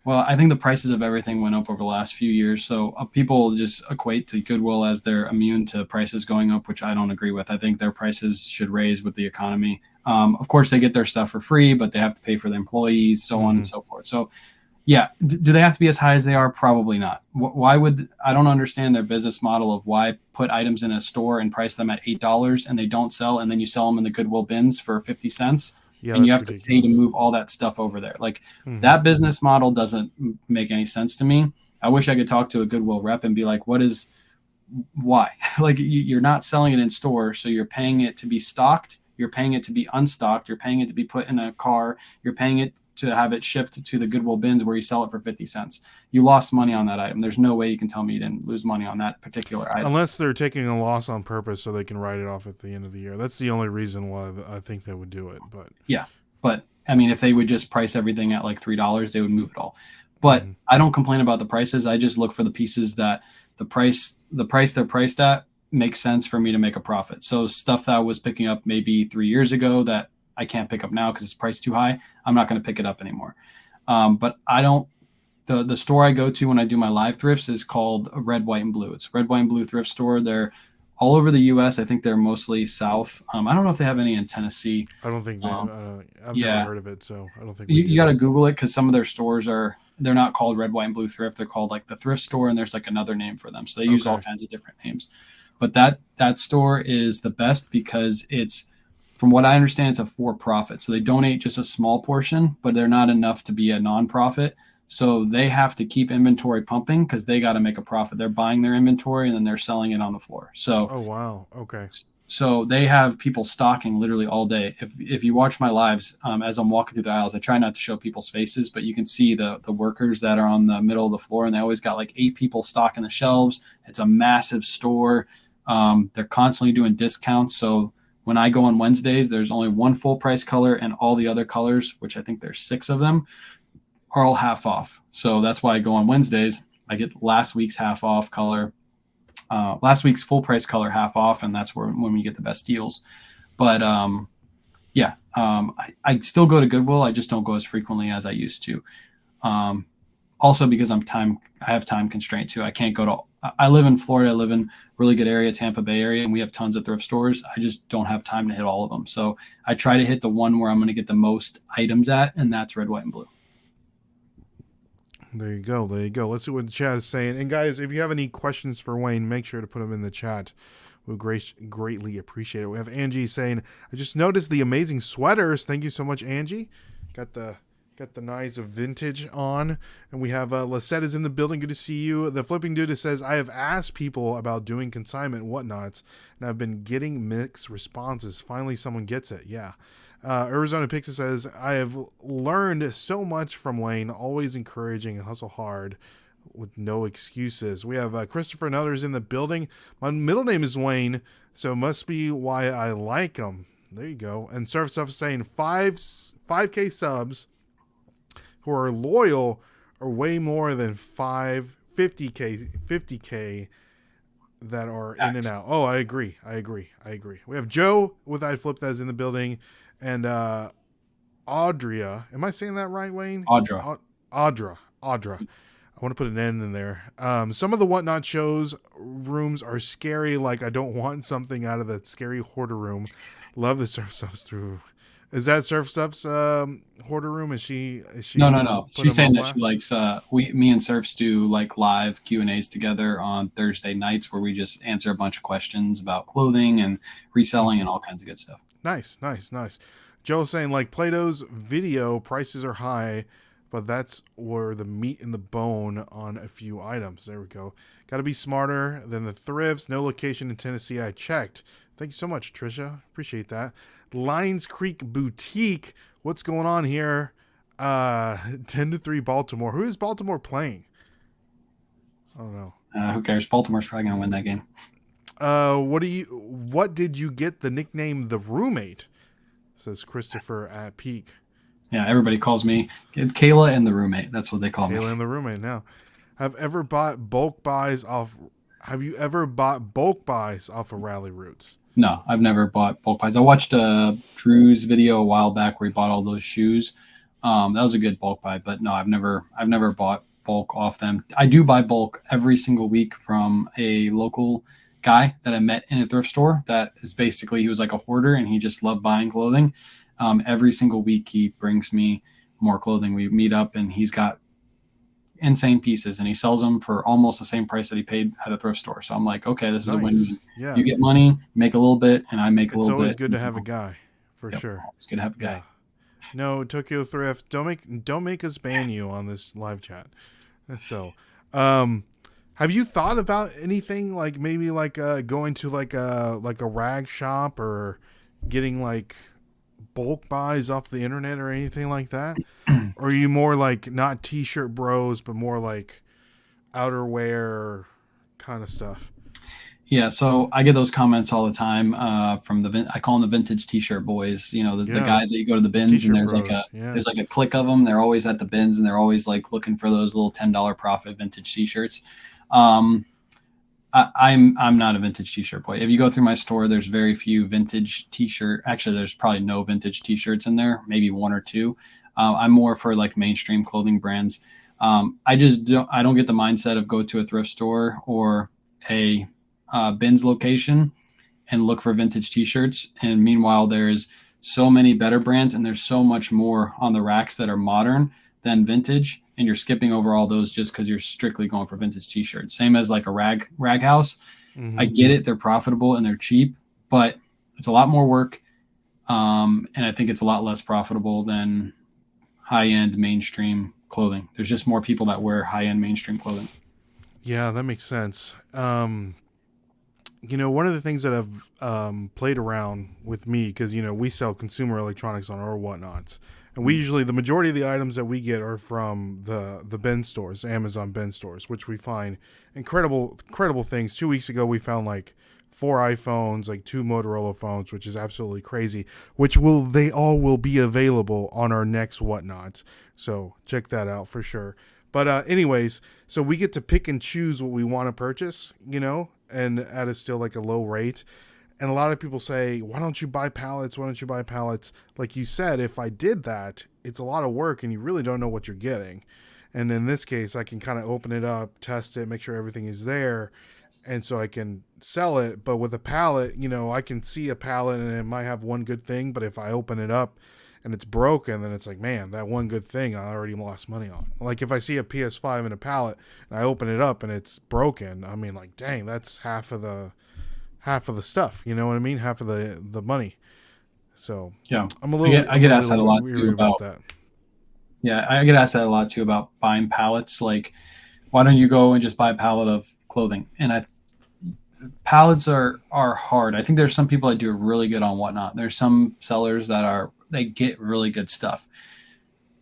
Well, I think the prices of everything went up over the last few years. So people just equate to Goodwill as they're immune to prices going up, which I don't agree with. I think their prices should raise with the economy. Of course, they get their stuff for free, but they have to pay for the employees, so on and so forth. So, yeah, do they have to be as high as they are? Probably not. Why would I don't understand their business model of why put items in a store and price them at $8 and they don't sell, and then you sell them in the Goodwill bins for 50 cents. Yeah, and you have ridiculous. to pay to move all that stuff over there. Like that business model doesn't make any sense to me. I wish I could talk to a Goodwill rep and be like, why? Like you're not selling it in store. So you're paying it to be stocked. You're paying it to be unstocked. You're paying it to be put in a car. You're paying it to have it shipped to the Goodwill bins where you sell it for 50 cents. You lost money on that item. There's no way you can tell me you didn't lose money on that particular item. Unless they're taking a loss on purpose so they can write it off at the end of the year. That's the only reason why I think they would do it. But yeah, but I mean, if they would just price everything at like $3, they would move it all. But I don't complain about the prices. I just look for the pieces that the price they're priced at makes sense for me to make a profit. So stuff that I was picking up maybe 3 years ago that I can't pick up now because it's priced too high, I'm not going to pick it up anymore. But I don't. The store I go to when I do my live thrifts is called Red, White, and Blue. It's Red, White, and Blue thrift store. They're all over the U.S. I think they're mostly south. I don't know if they have any in Tennessee. I don't think I've never heard of it, so I don't think you got to Google it because some of their stores they're not called Red, White, and Blue Thrift. They're called like the Thrift Store, and there's like another name for them. So they use all kinds of different names. But that store is the best because it's, from what I understand, it's a for-profit. So they donate just a small portion, but they're not enough to be a nonprofit. So they have to keep inventory pumping because they got to make a profit. They're buying their inventory and then they're selling it on the floor. So, oh wow, okay. So they have people stocking literally all day. If you watch my lives, as I'm walking through the aisles, I try not to show people's faces, but you can see the workers that are on the middle of the floor, and they always got like 8 people stocking the shelves. It's a massive store. They're constantly doing discounts. So when I go on Wednesdays, there's only one full price color, and all the other colors, which I think there's 6 of them, are all half off. So that's why I go on Wednesdays. I get last week's half off color. Last week's full price color half off, and that's when we get the best deals. But I still go to Goodwill. I just don't go as frequently as I used to. Also because I have time constraint too. I can't go to. I live in Florida. I live in a really good area, Tampa Bay area, and we have tons of thrift stores. I just don't have time to hit all of them. So I try to hit the one where I'm going to get the most items at, and that's Red, White, and Blue. There you go. Let's see what the chat is saying. And guys, if you have any questions for Wayne, make sure to put them in the chat. We'll greatly appreciate it. We have Angie saying, I just noticed the amazing sweaters. Thank you so much, Angie. Got the nice vintage on. And we have Lisette is in the building. Good to see you. The Flipping Dude says, I have asked people about doing consignment and whatnots, and I've been getting mixed responses. Finally, someone gets it. Yeah. Arizona Pixie says, I have learned so much from Wayne, always encouraging and hustle hard with no excuses. We have Christopher and others in the building. My middle name is Wayne, so it must be why I like him. There you go. And Surf Stuff is saying 5K subs who are loyal are way more than 50K that are in and out. Oh, I agree. We have Joe with I Flip that is in the building. And Audria, am I saying that right, Wayne? Audra. I want to put an N in there. Some of the Whatnot shows rooms are scary. Like I don't want something out of that scary hoarder room. Love the surf stuff through. Is that Surf Stuff's hoarder room? Is No, she no, no. putting She's them on saying that she blast? likes me and Surfs do like live Q&As together on Thursday nights where we just answer a bunch of questions about clothing and reselling and all kinds of good stuff. Nice, nice, nice. Joe's saying like Plato's video prices are high, but that's where the meat and the bone on a few items. There we go. Got to be smarter than the thrifts. No location in Tennessee. I checked. Thank you so much, Trisha. Appreciate that. Lions Creek Boutique. What's going on here? 10-3 Baltimore. Who is Baltimore playing? I don't know. Who cares? Baltimore's probably going to win that game. What did you get the nickname the roommate? Says Christopher at Peak. Yeah, everybody calls me. It's Kayla and the roommate. That's what they call me. Kayla and the roommate now. Have you ever bought bulk buys off of Rally Roots? No, I've never bought bulk buys. I watched Drew's video a while back where he bought all those shoes. That was a good bulk buy, but no, I've never bought bulk off them. I do buy bulk every single week from a local guy that I met in a thrift store. That is basically, he was like a hoarder and he just loved buying clothing. Every single week he brings me more clothing. We meet up and he's got insane pieces and he sells them for almost the same price that he paid at a thrift store. So I'm like, okay, this is a win. Yeah. You get money, make a little bit, and I make a little bit. It's always good to have a guy, for sure. It's good to have a guy. Yeah. No, Tokyo Thrift, don't make us ban you on this live chat. So, have you thought about anything like maybe like going to like a rag shop or getting like bulk buys off the internet or anything like that? Or are you more like not t-shirt bros but more like outerwear kind of stuff? Yeah, so I get those comments all the time from I call them the vintage t-shirt boys. You know, the guys that you go to the bins t-shirt and there's like a clique of them. They're always at the bins and they're always like looking for those little $10 profit vintage t-shirts. I'm not a vintage t-shirt boy. If you go through my store, there's very few vintage t-shirt. Actually, there's probably no vintage t-shirts in there, maybe one or two. I'm more for like mainstream clothing brands. I don't get the mindset of go to a thrift store or a bins location and look for vintage t-shirts. And meanwhile, there's so many better brands and there's so much more on the racks that are modern than vintage. And you're skipping over all those just because you're strictly going for vintage t-shirts. Same as like a rag house. Mm-hmm. I get it. They're profitable and they're cheap, but it's a lot more work. And I think it's a lot less profitable than high-end mainstream clothing. There's just more people that wear high-end mainstream clothing. Yeah, that makes sense. You know, one of the things that I've played around with me, because, you know, we sell consumer electronics on our whatnots. And we usually, the majority of the items that we get are from the bin stores, Amazon bin stores, which we find incredible things. 2 weeks ago, we found like 4 iPhones, like 2 Motorola phones, which is absolutely crazy, they all will be available on our next whatnot. So check that out for sure. But anyways, so we get to pick and choose what we want to purchase, you know, and at a still like a low rate. And a lot of people say, why don't you buy pallets? Why don't you buy pallets? Like you said, if I did that, it's a lot of work and you really don't know what you're getting. And in this case, I can kind of open it up, test it, make sure everything is there. And so I can sell it. But with a pallet, you know, I can see a pallet and it might have one good thing. But if I open it up and it's broken, then it's like, man, that one good thing I already lost money on. Like if I see a PS5 in a pallet and I open it up and it's broken, I mean, like, dang, that's half of the stuff, you know what I mean? Half of the money. So yeah, I'm a little. I get asked that a lot too about that. Yeah, I get asked that a lot too about buying pallets. Like, why don't you go and just buy a pallet of clothing? And pallets are hard. I think there's some people that do really good on whatnot. There's some sellers that they get really good stuff.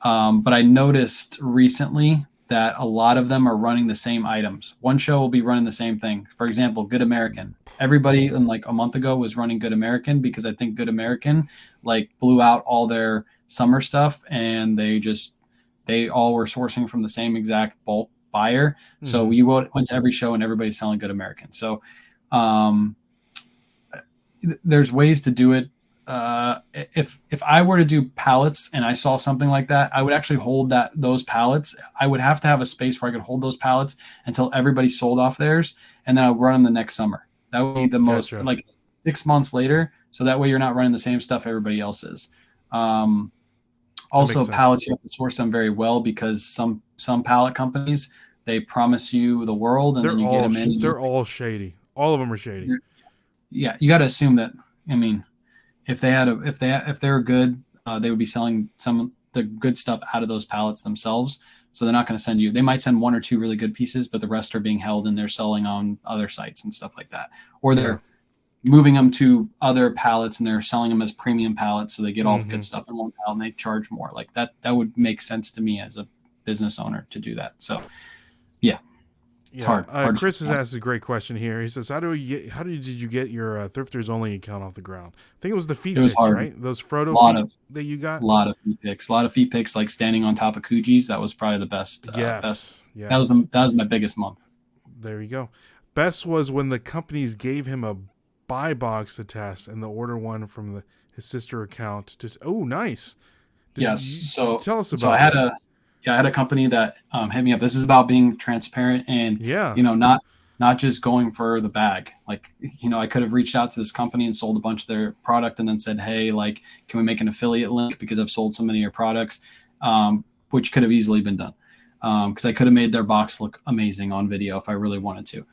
But I noticed recently that a lot of them are running the same items. One show will be running the same thing. For example, Good American. Everybody in like a month ago was running Good American because I think Good American like blew out all their summer stuff and they all were sourcing from the same exact bulk buyer. Mm-hmm. So you went to every show and everybody's selling Good American. So there's ways to do it. If I were to do pallets and I saw something like that, I would actually hold those pallets. I would have to have a space where I could hold those pallets until everybody sold off theirs, and then I'll run them the next summer. That would be the most like 6 months later. So that way you're not running the same stuff everybody else is. That makes Also, sense. pallets, you have to source them very well, because some pallet companies, they promise you the world, and then you get them in. And They're all shady. All of them are shady. yeah, you got to assume that. I mean, if they were good, they would be selling some of the good stuff out of those pallets themselves. So they're not going to send you. They might send one or two really good pieces, but the rest are being held and they're selling on other sites and stuff like that, or Yeah. they're moving them to other pallets and they're selling them as premium pallets, so they get all the good stuff in one pallet and they charge more. Like that would make sense to me as a business owner to do that. So yeah, it's Yeah. hard to Chris has switch asked a great question here. He says, how did you get your Thrifters Only account off the ground? I think it was the it feet was pics, hard. right? Those Frodo A lot feet of that you got? a lot of feet pics, like standing on top of Coogis. That was probably the best. Yes. Yes. That was my biggest month. There you go. Best was when the companies gave him a buy box to test and the order one from his sister account. Oh, nice. Yes. Tell us So I about had that. I had a company that hit me up. This is about being transparent and, Yeah. not just going for the bag. Like, I could have reached out to this company and sold a bunch of their product and then said, hey, like, can we make an affiliate link because I've sold so many of your products, which could have easily been done, because I could have made their box look amazing on video if I really wanted to.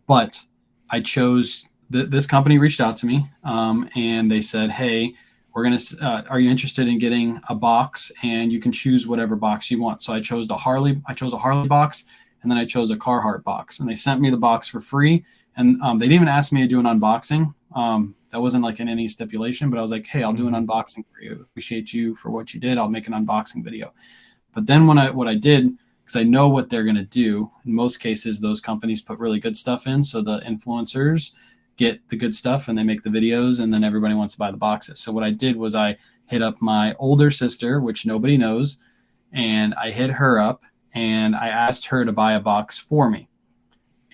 But I chose this company reached out to me, and they said, hey, are you interested in getting a box, and you can choose whatever box you want. So I chose a Harley box, and then I chose a Carhartt box, and they sent me the box for free. And they didn't even ask me to do an unboxing. That wasn't like in any stipulation, but I was like, hey, I'll do an unboxing for you. Appreciate you for what you did. I'll make an unboxing video. But then what I did, because I know what they're going to do, in most cases, those companies put really good stuff in. So the influencers get the good stuff and they make the videos, and then everybody wants to buy the boxes. So what I did was I hit up my older sister, which nobody knows, and I hit her up and I asked her to buy a box for me,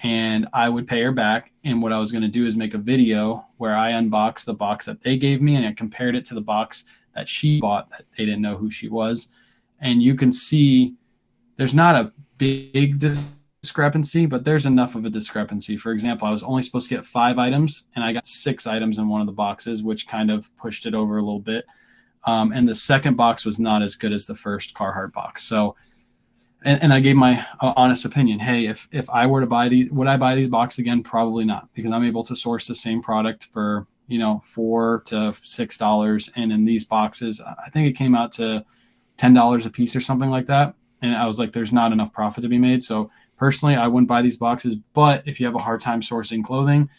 and I would pay her back. And what I was going to do is make a video where I unboxed the box that they gave me and I compared it to the box that she bought that they didn't know who she was. And you can see there's not a big discrepancy, but there's enough of a discrepancy. For example, I was only supposed to get 5 items and I got 6 items in one of the boxes, which kind of pushed it over a little bit. And the second box was not as good as the first Carhartt box. So, and I gave my honest opinion. Hey, if I were to buy these, would I buy these boxes again? Probably not, because I'm able to source the same product for, $4 to $6. And in these boxes, I think it came out to $10 a piece or something like that. And I was like, there's not enough profit to be made. So personally, I wouldn't buy these boxes. But if you have a hard time sourcing clothing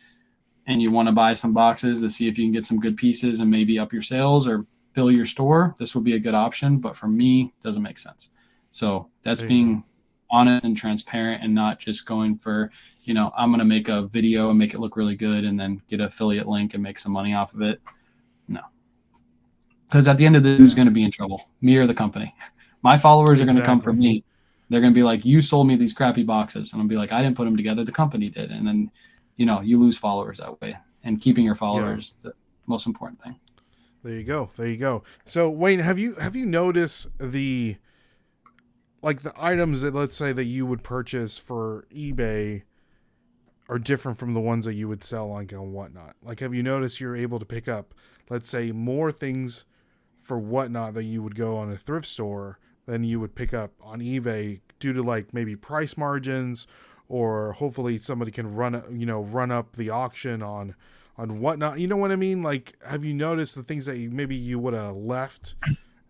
and you want to buy some boxes to see if you can get some good pieces and maybe up your sales or fill your store, this would be a good option. But for me, it doesn't make sense. So that's being honest and transparent, and not just going for, I'm going to make a video and make it look really good and then get an affiliate link and make some money off of it. No. Because at the end of the day, who's going to be in trouble? Me or the company? My followers are going to come from me. They're going to be like, you sold me these crappy boxes. And I'll be like, I didn't put them together. The company did. And then, you lose followers that way. And keeping your followers is the most important thing. There you go. There you go. So Wayne, have you noticed the items that, let's say, that you would purchase for eBay are different from the ones that you would sell on Whatnot? Like, have you noticed you're able to pick up, let's say, more things for Whatnot that you would go on a thrift store than you would pick up on eBay due to, like, maybe price margins, or hopefully somebody can run up the auction on Whatnot? You know what I mean? Like, have you noticed the things that maybe you would have left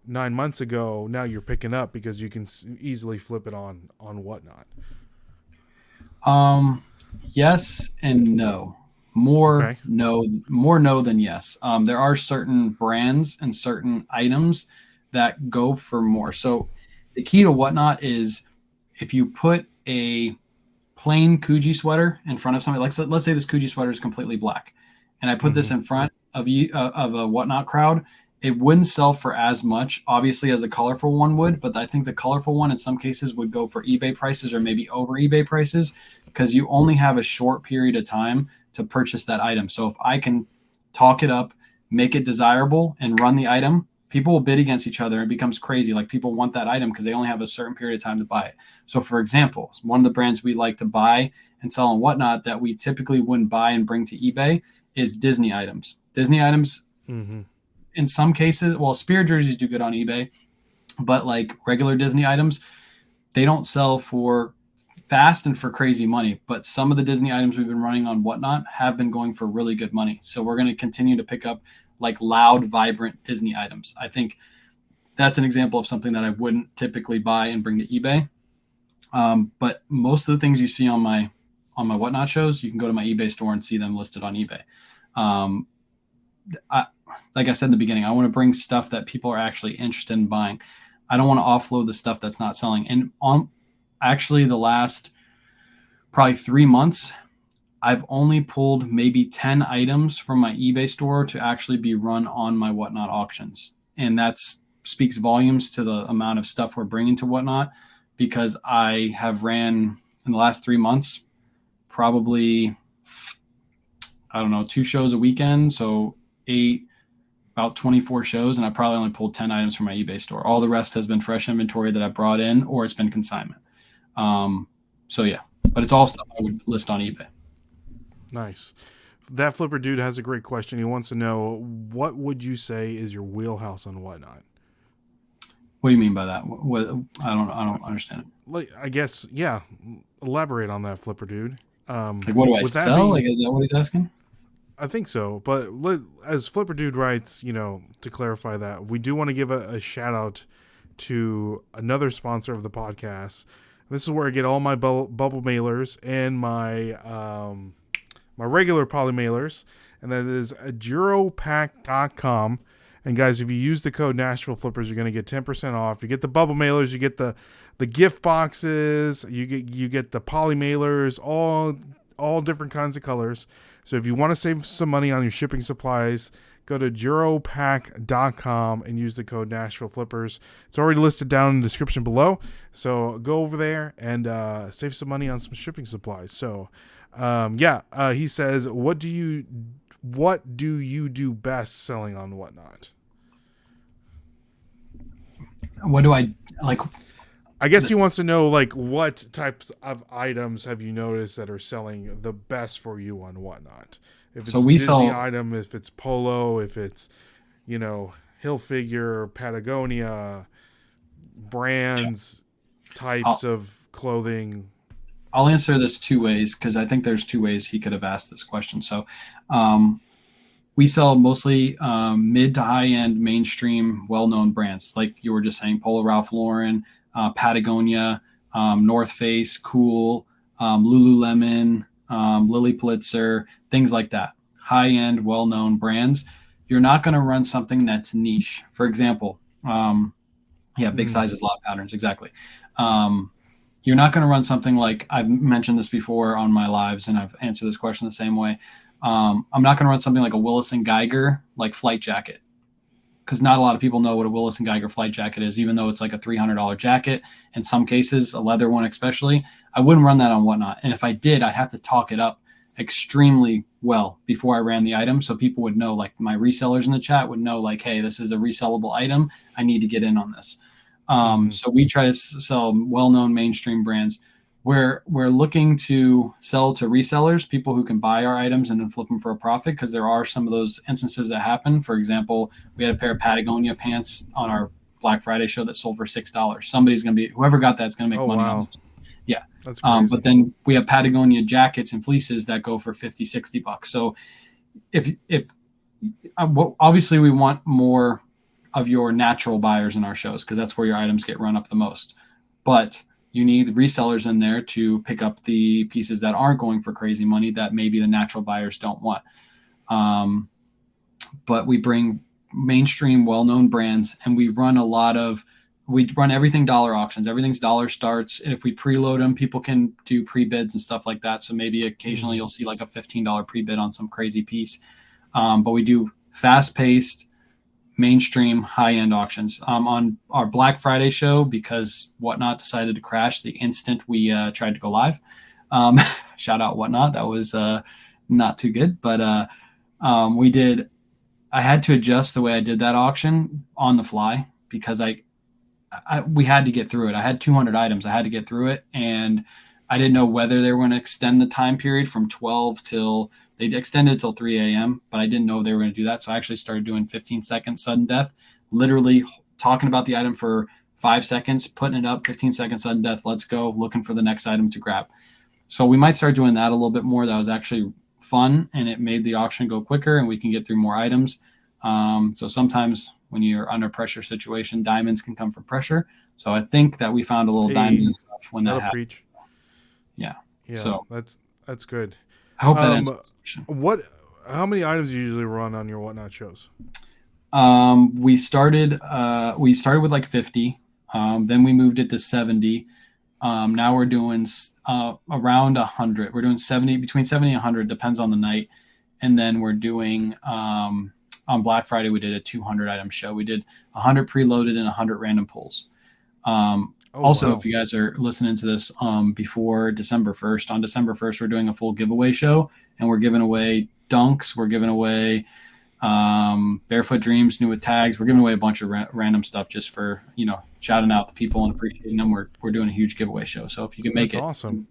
9 months ago, now you're picking up because you can easily flip it on Whatnot? Yes and no. More no than yes. There are certain brands and certain items that go for more. So the key to Whatnot is, if you put a plain Coogee sweater in front of somebody, like, let's say this Coogee sweater is completely black, and I put this in front of a Whatnot crowd, it wouldn't sell for as much, obviously, as the colorful one would. But I think the colorful one in some cases would go for eBay prices, or maybe over eBay prices, because you only have a short period of time to purchase that item. So if I can talk it up, make it desirable, and run the item, people will bid against each other. It becomes crazy. Like, people want that item because they only have a certain period of time to buy it. So for example, one of the brands we like to buy and sell and Whatnot that we typically wouldn't buy and bring to eBay is Disney items. Disney items, in some cases, well, Spirit jerseys do good on eBay, but like regular Disney items, they don't sell for fast and for crazy money. But some of the Disney items we've been running on Whatnot have been going for really good money. So we're going to continue to pick up like loud, vibrant Disney items. I think that's an example of something that I wouldn't typically buy and bring to eBay. But most of the things you see on my Whatnot shows, you can go to my eBay store and see them listed on eBay. Like I said in the beginning, I want to bring stuff that people are actually interested in buying. I don't want to offload the stuff that's not selling. And on actually the last probably 3 months, I've only pulled maybe 10 items from my eBay store to actually be run on my Whatnot auctions. And that's speaks volumes to the amount of stuff we're bringing to Whatnot, because I have ran in the last 3 months, probably, I don't know, 2 shows a weekend. So 8, about 24 shows. And I probably only pulled 10 items from my eBay store. All the rest has been fresh inventory that I brought in, or it's been consignment. So yeah, but it's all stuff I would list on eBay. Nice. That Flipper dude has a great question. He wants to know, what would you say is your wheelhouse on Whatnot? What do you mean by that? What I don't understand it. Like, I guess, yeah. Elaborate on that, Flipper dude. Like, what do I sell? Like, is that what he's asking? I think so. But as Flipper dude writes, to clarify that, we do want to give a shout out to another sponsor of the podcast. This is where I get all my bubble mailers and my my regular poly mailers, and that is ajuropack.com. And guys, if you use the code Nashville Flippers, you're going to get 10% off. You get the bubble mailers, you get the gift boxes, you get the poly mailers, all different kinds of colors. So if you want to save some money on your shipping supplies, go to ajuropack.com and use the code Nashville Flippers. It's already listed down in the description below. So go over there and save some money on some shipping supplies. So he says, what do you do best selling on Whatnot? What do I like? I guess he wants to know, like, what types of items have you noticed that are selling the best for you on Whatnot? If it's Disney sell item, if it's polo, if it's, Hilfiger, Patagonia, brands, types of clothing. I'll answer this 2 ways, because I think there's 2 ways he could have asked this question. So we sell mostly mid to high-end mainstream well-known brands, like you were just saying, Polo Ralph Lauren, Patagonia, North Face, Cool, Lululemon, Lilly Pulitzer, things like that. High-end, well-known brands. You're not going to run something that's niche. For example, big sizes, lot patterns, exactly. You're not going to run something like, I've mentioned this before on my lives, and I've answered this question the same way. I'm not going to run something like a Willis & Geiger, like flight jacket, because not a lot of people know what a Willis & Geiger flight jacket is, even though it's like a $300 jacket. In some cases, a leather one especially. I wouldn't run that on Whatnot. And if I did, I'd have to talk it up extremely well before I ran the item, so people would know, like my resellers in the chat would know, like, hey, this is a resellable item. I need to get in on this. So we try to sell well-known mainstream brands. We're looking to sell to resellers, people who can buy our items and then flip them for a profit, because there are some of those instances that happen. For example, we had a pair of Patagonia pants on our Black Friday show that sold for $6. Somebody's going to be, whoever got that's going to make money on them. Yeah. That's crazy. But then we have Patagonia jackets and fleeces that go for $50, $60. So if obviously we want more of your natural buyers in our shows, because that's where your items get run up the most. But you need resellers in there to pick up the pieces that aren't going for crazy money that maybe the natural buyers don't want. But we bring mainstream, well-known brands, and we run everything dollar auctions. Everything's dollar starts. And if we preload them, people can do pre-bids and stuff like that. So maybe occasionally you'll see like a $15 pre-bid on some crazy piece. But we do fast-paced, mainstream, high-end auctions. On our Black Friday show, because Whatnot decided to crash the instant we tried to go live. Shout out Whatnot. That was not too good. But I had to adjust the way I did that auction on the fly, because we had to get through it. I had 200 items. I had to get through it. And I didn't know whether they were going to extend the time period from 12 till They extended it till 3 a.m., but I didn't know they were going to do that. So I actually started doing 15-second sudden death, literally talking about the item for 5 seconds, putting it up, 15-second sudden death, let's go, looking for the next item to grab. So we might start doing that a little bit more. That was actually fun, and it made the auction go quicker, and we can get through more items. So sometimes when you're under pressure situation, diamonds can come from pressure. So I think that we found a little diamond when that happened. Preach. Yeah. So that's good. I hope that answers the question. How many items do you usually run on your Whatnot shows? We started with like 50. Then we moved it to 70. Now we're doing around 100. We're doing 70, between 70 and 100, depends on the night. And then we're doing on Black Friday, we did a 200 item show. We did 100 preloaded and 100 random pulls. If you guys are listening to this before December 1st, on December 1st, we're doing a full giveaway show, and we're giving away dunks. We're giving away Barefoot Dreams, new with tags. We're giving away a bunch of random stuff just for, shouting out the people and appreciating them. We're doing a huge giveaway show. So if you can make That's it. Awesome.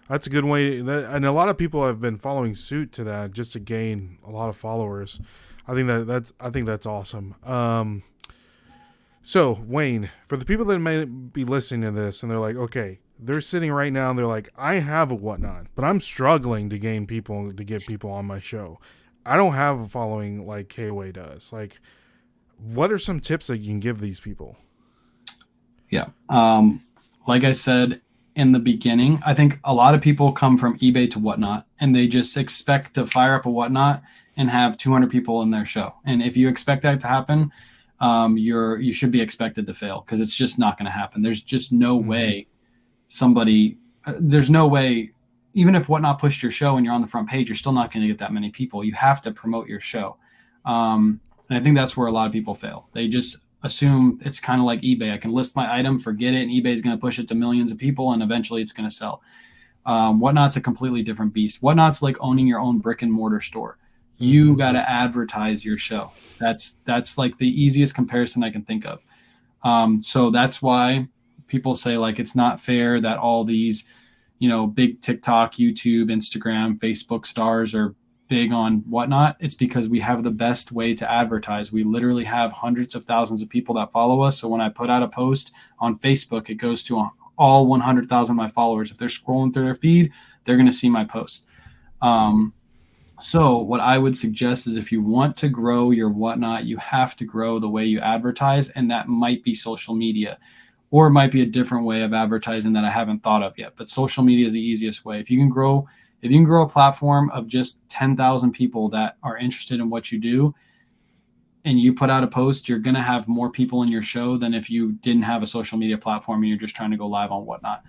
That's a good way. And a lot of people have been following suit to that just to gain a lot of followers. I think that's awesome. So Wayne, for the people that may be listening to this and they're like, okay, they're sitting right now and they're like, I have a Whatnot, but I'm struggling to get people on my show. I don't have a following like KAYWAY does. Like, what are some tips that you can give these people? Yeah. Like I said in the beginning, I think a lot of people come from eBay to Whatnot and they just expect to fire up a Whatnot and have 200 people in their show. And if you expect that to happen, you should be expected to fail, because it's just not going to happen. There's just no way there's no way, even if Whatnot pushed your show and you're on the front page, you're still not going to get that many people. You have to promote your show. And I think that's where a lot of people fail. They just assume it's kind of like eBay. I can list my item, forget it, and eBay is going to push it to millions of people, and eventually it's going to sell. Whatnot's a completely different beast. Whatnot's like owning your own brick and mortar store. You got to advertise your show. That's like the easiest comparison I can think of. So that's why people say like it's not fair that all these, big TikTok, YouTube, Instagram, Facebook stars are big on Whatnot. It's because we have the best way to advertise. We literally have hundreds of thousands of people that follow us. So when I put out a post on Facebook, it goes to all 100,000 of my followers. If they're scrolling through their feed, they're going to see my post. So what I would suggest is if you want to grow your Whatnot, you have to grow the way you advertise, and that might be social media, or it might be a different way of advertising that I haven't thought of yet. But social media is the easiest way. If you can grow a platform of just 10,000 people that are interested in what you do, and you put out a post, you're going to have more people in your show than if you didn't have a social media platform and you're just trying to go live on Whatnot.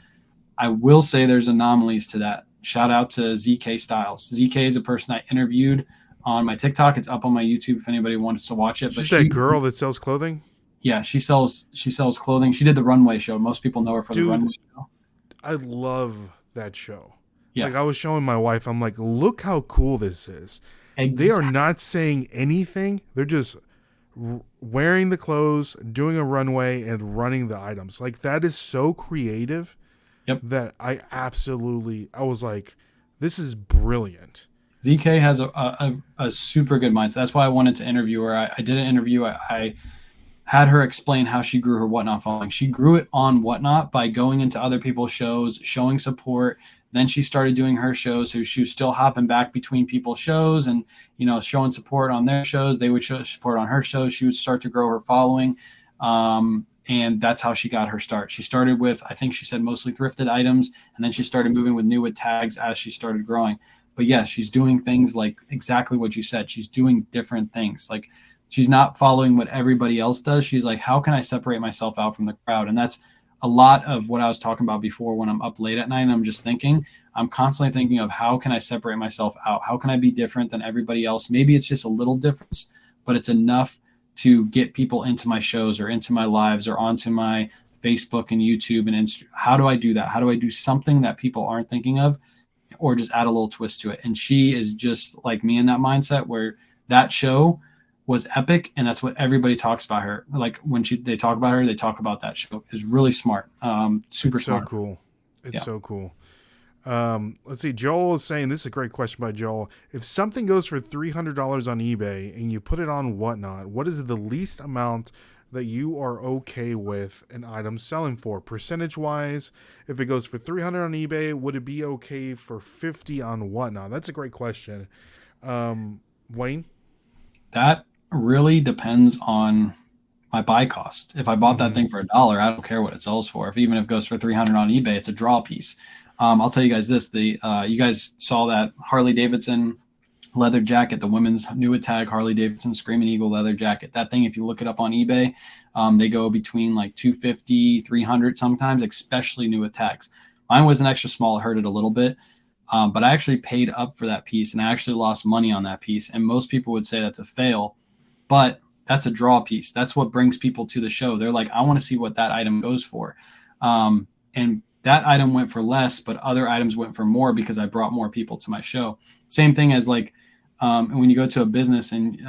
I will say there's anomalies to that. Shout out to ZK Styles. ZK is a person I interviewed on my TikTok. It's up on my YouTube if anybody wants to watch it. She's that girl that sells clothing? Yeah, she sells clothing. She did the Runway show. Most people know her for the Runway show. I love that show. Yeah. Like I was showing my wife, I'm like, look how cool this is. Exactly. They are not saying anything. They're just wearing the clothes, doing a runway, and running the items. Like that is so creative. Yep. That I was like, this is brilliant. ZK has a super good mindset. That's why I wanted to interview her. I did an interview. I had her explain how she grew her Whatnot following. She grew it on Whatnot by going into other people's shows, showing support. Then she started doing her shows. So she was still hopping back between people's shows and, showing support on their shows. They would show support on her shows. She would start to grow her following. And that's how she got her start. She started with, I think she said, mostly thrifted items. And then she started moving with new with tags as she started growing. But yes, she's doing things like exactly what you said. She's doing different things. Like she's not following what everybody else does. She's like, how can I separate myself out from the crowd? And that's a lot of what I was talking about before when I'm up late at night. And I'm constantly thinking of how can I separate myself out? How can I be different than everybody else? Maybe it's just a little difference, but it's enough to get people into my shows or into my lives or onto my Facebook and YouTube and Instagram. How do I do that? How do I do something that people aren't thinking of, or just add a little twist to it? And she is just like me in that mindset where that show was epic. And that's what everybody talks about her. Like when they talk about her, they talk about that show. It's really smart. Super smart. So cool. It's so cool. Let's see. Joel is saying, this is a great question by Joel. If something goes for $300 on eBay and you put it on Whatnot, what is the least amount that you are okay with an item selling for? Percentage wise, if it goes for 300 on eBay, would it be okay for 50 on Whatnot? That's a great question. Wayne? That really depends on my buy cost. If I bought that thing for $1, I don't care what it sells for. Even if it goes for 300 on eBay, it's a draw piece. I'll tell you guys this: you guys saw that Harley Davidson leather jacket, the women's new tag Harley Davidson Screaming Eagle leather jacket. That thing, if you look it up on eBay, they go between like 250, 300 sometimes, especially new tags. Mine was an extra small; it hurt it a little bit. But I actually paid up for that piece, and I actually lost money on that piece. And most people would say that's a fail, but that's a draw piece. That's what brings people to the show. They're like, I want to see what that item goes for. And that item went for less, but other items went for more because I brought more people to my show. Same thing as like when you go to a business and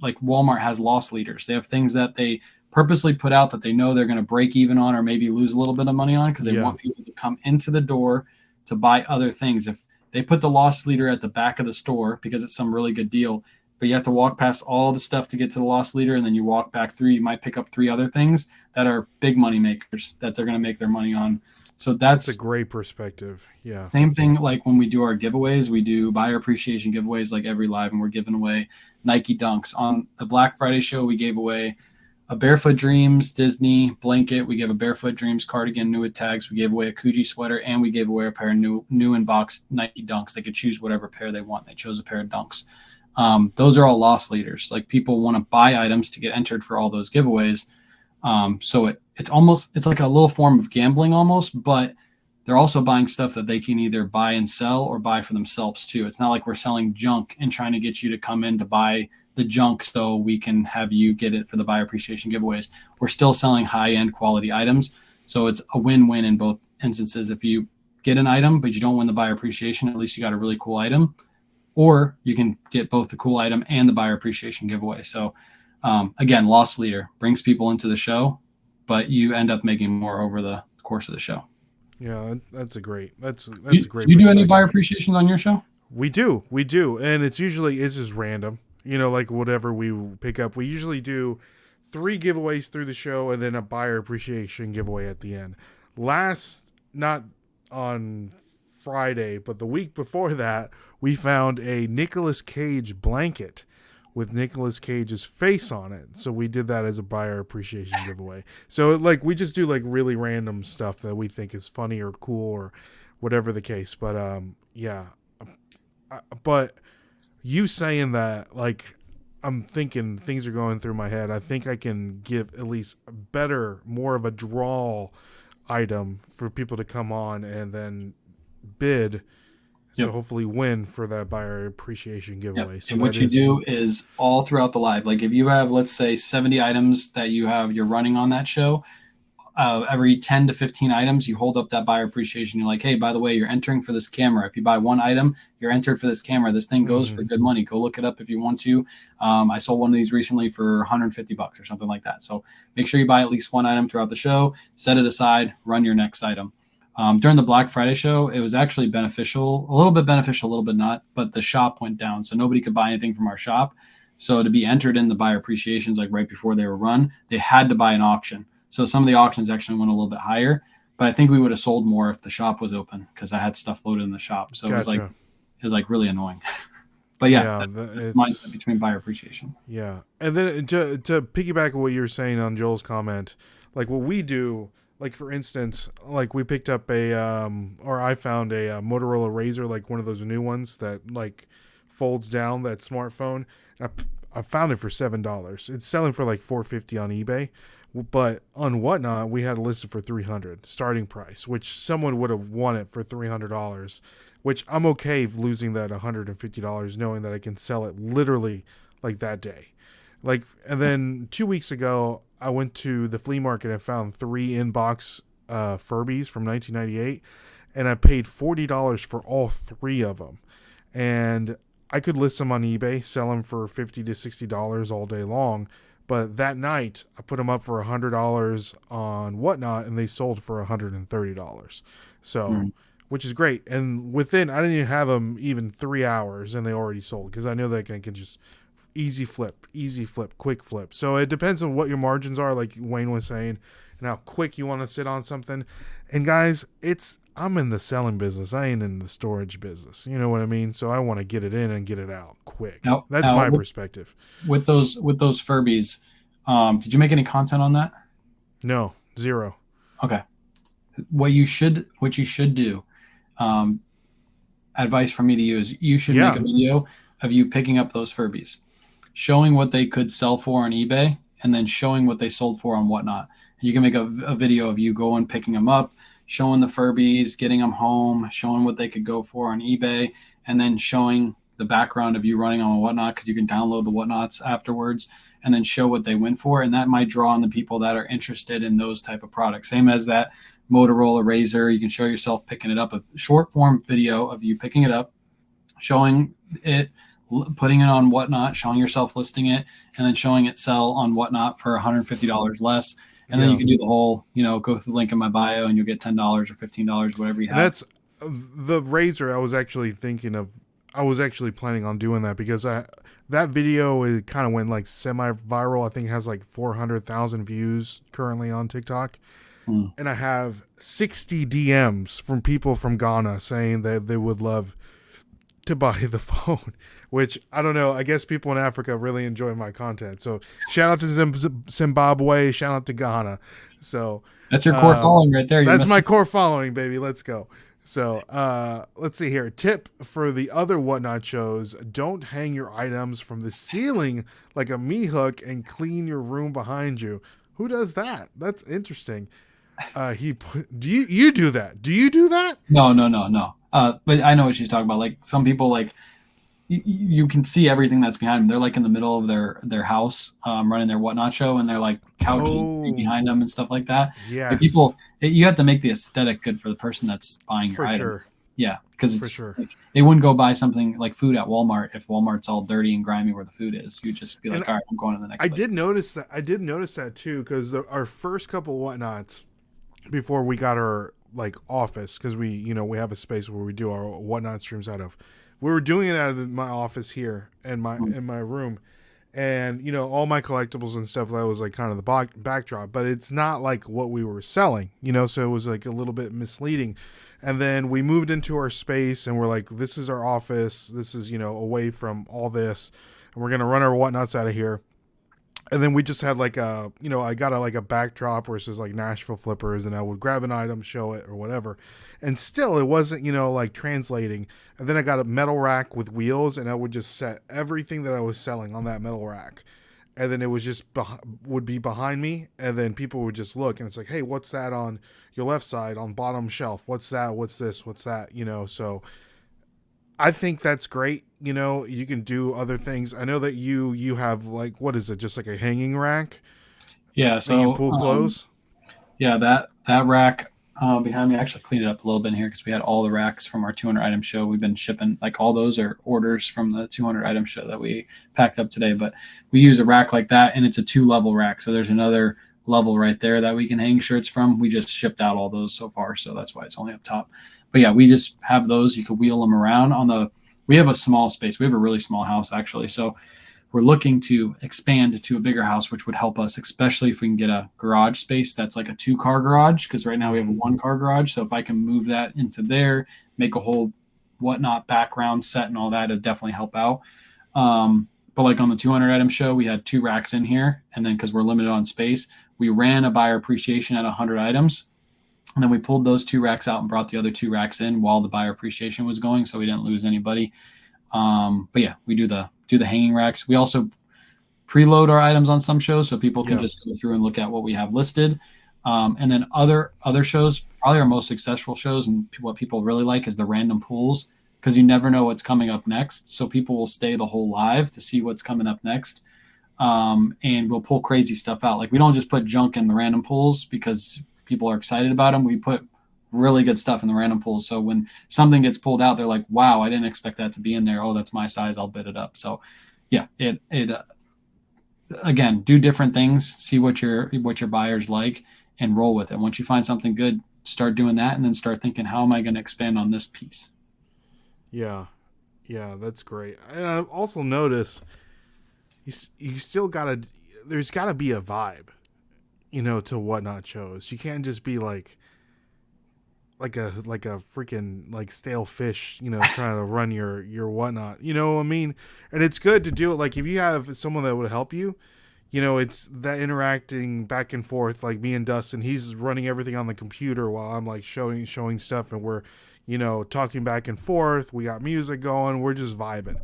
like Walmart has loss leaders. They have things that they purposely put out that they know they're going to break even on or maybe lose a little bit of money on because they want people to come into the door to buy other things. If they put the loss leader at the back of the store because it's some really good deal, but you have to walk past all the stuff to get to the loss leader, and then you walk back through, you might pick up 3 other things that are big money makers that they're going to make their money on. So that's a great perspective. Yeah. Same thing like when we do our giveaways, we do buyer appreciation giveaways like every live, and we're giving away Nike Dunks. On the Black Friday show, we gave away a Barefoot Dreams Disney blanket. We gave a Barefoot Dreams cardigan, new with tags. We gave away a Coogee sweater, and we gave away a pair of new in box Nike Dunks. They could choose whatever pair they want. They chose a pair of Dunks. Those are all loss leaders. Like people want to buy items to get entered for all those giveaways. So it's like a little form of gambling almost, but they're also buying stuff that they can either buy and sell or buy for themselves too. It's not like we're selling junk and trying to get you to come in to buy the junk so we can have you get it for the buyer appreciation giveaways. We're still selling high-end quality items. So it's a win-win in both instances. If you get an item, but you don't win the buyer appreciation, at least you got a really cool item. Or you can get both the cool item and the buyer appreciation giveaway. So again, loss leader brings people into the show, but you end up making more over the course of the show. Yeah, that's a great. That's a great. Do you do any buyer appreciations on your show? We do, and it's just random. Like whatever we pick up. We usually do 3 giveaways through the show, and then a buyer appreciation giveaway at the end. Not on Friday, but the week before that, we found a Nicolas Cage blanket with Nicolas Cage's face on it. So we did that as a buyer appreciation giveaway. So like we just do like really random stuff that we think is funny or cool or whatever the case. But yeah. But you saying that, like, I'm thinking things are going through my head. I think I can give at least more of a draw item for people to come on and then bid. So hopefully win for that buyer appreciation giveaway. So and what you do is all throughout the live, like if you have, let's say 70 items that you're running on that show, every 10 to 15 items, you hold up that buyer appreciation. You're like, hey, by the way, you're entering for this camera. If you buy one item, you're entered for this camera. This thing goes for good money. Go look it up if you want to. I sold one of these recently for $150 or something like that. So make sure you buy at least one item throughout the show, set it aside, run your next item. During the Black Friday show, it was actually beneficial, a little bit not, but the shop went down. So nobody could buy anything from our shop. So to be entered in the buyer appreciations, like right before they were run, they had to buy an auction. So some of the auctions actually went a little bit higher, but I think we would have sold more if the shop was open because I had stuff loaded in the shop. So it was like really annoying. But that's the mindset between buyer appreciation. Yeah. And then to piggyback on what you were saying on Joel's comment, like what we do, like for instance, like we picked up I found a Motorola Razr, like one of those new ones that like folds down, that smartphone. I found it for $7. It's selling for like $450 on eBay, but on Whatnot we had it listed for $300 starting price, which someone would have won it for $300, which I'm okay losing that $150, knowing that I can sell it literally like that day. Like, and then 2 weeks ago, I went to the flea market and found 3 in-box Furbies from 1998, and I paid $40 for all 3 of them. And I could list them on eBay, sell them for $50 to $60 all day long. But that night, I put them up for $100 on Whatnot, and they sold for $130. So which is great. And within, I didn't even have them even 3 hours, and they already sold because I know that I can just easy flip, quick flip. So it depends on what your margins are, like Wayne was saying, and how quick you want to sit on something. And guys, I'm in the selling business. I ain't in the storage business. You know what I mean? So I want to get it in and get it out quick. That's my perspective. With those Furbies, did you make any content on that? No, zero. Okay. What you should do, advice from me to you is you should make a video of you picking up those Furbies, showing what they could sell for on eBay, and then showing what they sold for on Whatnot. You can make a video of you going picking them up, showing the Furbies, getting them home, showing what they could go for on eBay, and then showing the background of you running on Whatnot, because you can download the Whatnots afterwards, and then show what they went for. And that might draw on the people that are interested in those type of products. Same as that Motorola Razor, you can show yourself picking it up, a short form video of you picking it up, showing it, putting it on Whatnot, showing yourself listing it, and then showing it sell on Whatnot for $150 less. And then you can do the whole, go through the link in my bio and you'll get $10 or $15, whatever you have. That's the Razor. I was actually planning on doing that because that video, it kind of went like semi-viral. I think it has like 400,000 views currently on TikTok. And I have 60 DMs from people from Ghana saying that they would love to buy the phone, which I don't know. I guess people in Africa really enjoy my content. So shout out to Zimbabwe, shout out to Ghana. So that's your core following right there. That's my core following, baby. Let's go. So let's see here. Tip for the other Whatnot shows: don't hang your items from the ceiling like a me hook and clean your room behind you. Who does that? That's interesting. Do you do that? Do you do that? No. But I know what she's talking about. Like some people, like you can see everything that's behind them. They're like in the middle of their house, running their Whatnot show, and they're like couches behind them and stuff like that. Yeah. Like people, you have to make the aesthetic good for the person that's buying your item. Sure. Yeah, because it's like, they wouldn't go buy something like food at Walmart if Walmart's all dirty and grimy where the food is. You just be like, all right, I'm going to the next place. I did notice that too, because our first couple Whatnots, before we got our like office, because we have a space where we do our Whatnot streams out of. We were doing it out of my office here in my room, and all my collectibles and stuff, that was like kind of the backdrop, but it's not like what we were selling, so it was like a little bit misleading. And then we moved into our space and we're like, this is our office, this is away from all this, and we're gonna run our Whatnots out of here. And then we just had like I got a backdrop where it says like Nashville Flippers, and I would grab an item, show it or whatever. And still it wasn't, like translating. And then I got a metal rack with wheels, and I would just set everything that I was selling on that metal rack. And then it was just would be behind me, and then people would just look, and it's like, hey, what's that on your left side on bottom shelf? What's that? What's this? What's that? So I think that's great. You can do other things. I know that you have like, what is it? Just like a hanging rack? Yeah. So you pull clothes. Yeah, that rack behind me. I actually cleaned it up a little bit in here because we had all the racks from our 200 item show. We've been shipping, like all those are orders from the 200 item show that we packed up today. But we use a rack like that, and it's a 2-level rack. So there's another level right there that we can hang shirts from. We just shipped out all those so far, so that's why it's only up top. But yeah, we just have those. You could wheel them around we have a small space. We have a really small house actually. So we're looking to expand to a bigger house, which would help us, especially if we can get a garage space that's like a 2-car garage, because right now we have a 1-car garage. So if I can move that into there, make a whole Whatnot background set and all that, it'd definitely help out. But like on the 200 item show, we had 2 racks in here. And then because we're limited on space, we ran a buyer appreciation at 100 items. And then we pulled those 2 racks out and brought the other 2 racks in while the buyer appreciation was going, so we didn't lose anybody. But yeah, we do the hanging racks. We also preload our items on some shows, so people can just go through and look at what we have listed. And then other shows, probably our most successful shows and what people really like is the random pulls, because you never know what's coming up next. So people will stay the whole live to see what's coming up next. And we'll pull crazy stuff out. Like we don't just put junk in the random pulls because people are excited about them. We put really good stuff in the random pools. So when something gets pulled out, they're like, wow, I didn't expect that to be in there. Oh, that's my size. I'll bid it up. So yeah, again, do different things, see what your buyers like and roll with it. Once you find something good, start doing that, and then start thinking, how am I going to expand on this piece? Yeah. Yeah, that's great. And I've also noticed you still gotta, there's gotta be a vibe, to Whatnot shows. You can't just be like a freaking like stale fish, trying to run your Whatnot. You know what I mean? And it's good to do it. Like if you have someone that would help you, it's that interacting back and forth. Like me and Dustin, he's running everything on the computer while I'm like showing stuff, and we're, talking back and forth. We got music going. We're just vibing,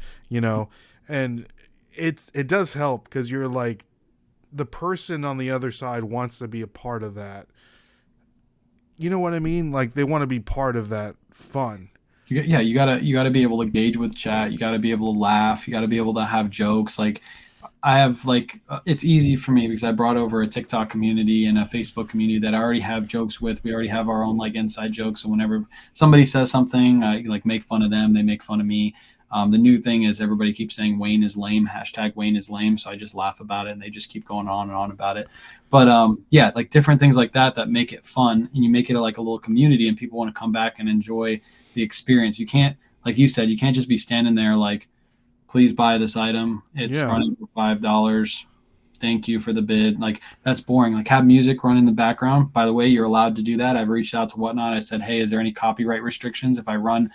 and it does help because you're like the person on the other side wants to be a part of that. You know what I mean? Like they want to be part of that fun. You gotta be able to engage with chat. You gotta be able to laugh. You gotta be able to have jokes. Like I have it's easy for me because I brought over a TikTok community and a Facebook community that I already have jokes with. We already have our own like inside jokes. So whenever somebody says something, I like make fun of them. They make fun of me. The new thing is everybody keeps saying Wayne is lame, hashtag Wayne is lame. So I just laugh about it and they just keep going on and on about it. But yeah, like different things like that make it fun, and you make it like a little community and people want to come back and enjoy the experience. You can't, like you said, you can't just be standing there like, please buy this item. It's running for $5. Thank you for the bid. Like that's boring. Like have music run in the background. By the way, you're allowed to do that. I've reached out to Whatnot. I said, hey, is there any copyright restrictions if I run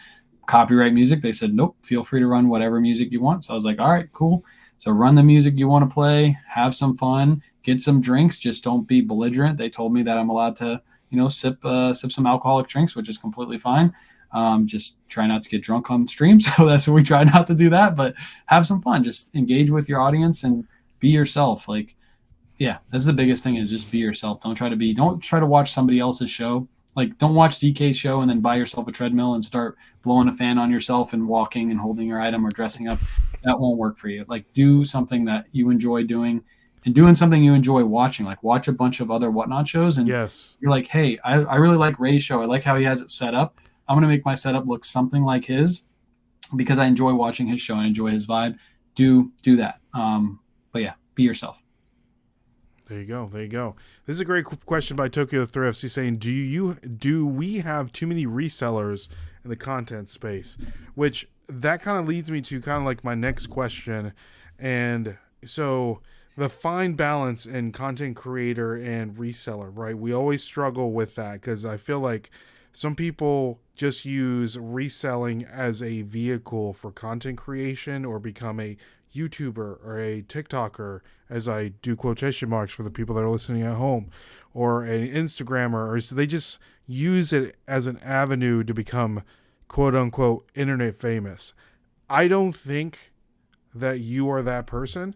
copyright music? They said, nope, feel free to run whatever music you want. So I was like, all right, cool. So run the music you want to play, have some fun, get some drinks. Just don't be belligerent. They told me that I'm allowed to, sip some alcoholic drinks, which is completely fine. Just try not to get drunk on stream. So that's what we try not to do that, but have some fun. Just engage with your audience and be yourself. Like, yeah, that's the biggest thing is just be yourself. Don't try to watch somebody else's show. Like don't watch CK's show and then buy yourself a treadmill and start blowing a fan on yourself and walking and holding your item or dressing up. That won't work for you. Like do something that you enjoy doing and doing something you enjoy watching. Like watch a bunch of other Whatnot shows and Yes. you're like, hey, I really like Ray's show. I like how he has it set up. I'm going to make my setup look something like his because I enjoy watching his show and enjoy his vibe. Do that. But yeah, be yourself. There you go. There you go. This is a great question by Tokyo Thrifts. He's saying, do we have too many resellers in the content space? Which that kind of leads me to kind of like my next question. And so the fine balance in content creator and reseller, right? We always struggle with that because I feel like some people just use reselling as a vehicle for content creation or become a YouTuber or a TikToker, as I do quotation marks for the people that are listening at home, or an Instagrammer, or so they just use it as an avenue to become quote unquote internet famous. I don't think that you are that person,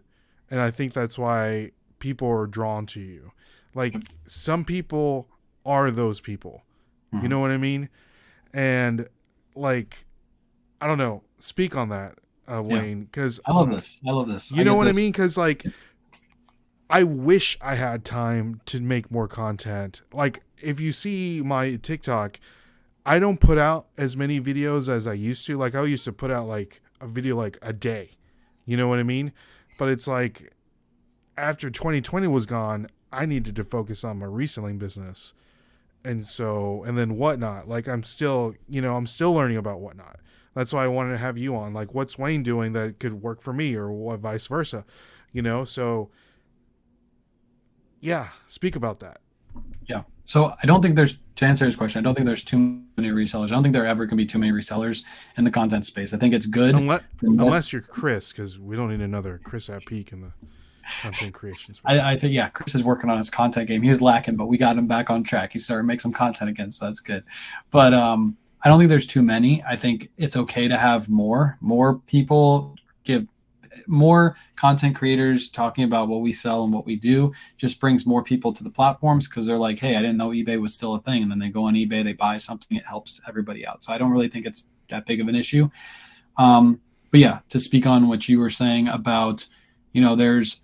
and I think that's why people are drawn to you. Like some people are those people. Mm-hmm. You know what I mean? And like, I don't know. Speak on that. Wayne, because I love this. You know what I mean? Because like, I wish I had time to make more content. Like, if you see my TikTok, I don't put out as many videos as I used to. Like, I used to put out like a video like a day. You know what I mean? But it's like after 2020 was gone, I needed to focus on my reselling business, and then Whatnot. Like, I'm still learning about Whatnot. That's why I wanted to have you on. Like, what's Wayne doing that could work for me, or what, vice versa, So, yeah, speak about that. Yeah. So I don't think to answer his question, I don't think there's too many resellers. I don't think there ever can be too many resellers in the content space. I think it's good. Unless you're Chris, because we don't need another Chris at peak in the content creation space. I think, yeah, Chris is working on his content game. He was lacking, but we got him back on track. He started to make some content again, so that's good. But I don't think there's too many. I think it's okay to have more people give more content creators talking about what we sell and what we do just brings more people to the platforms because they're like, hey, I didn't know eBay was still a thing. And then they go on eBay, they buy something, it helps everybody out. So I don't really think it's that big of an issue. But yeah, to speak on what you were saying about, there's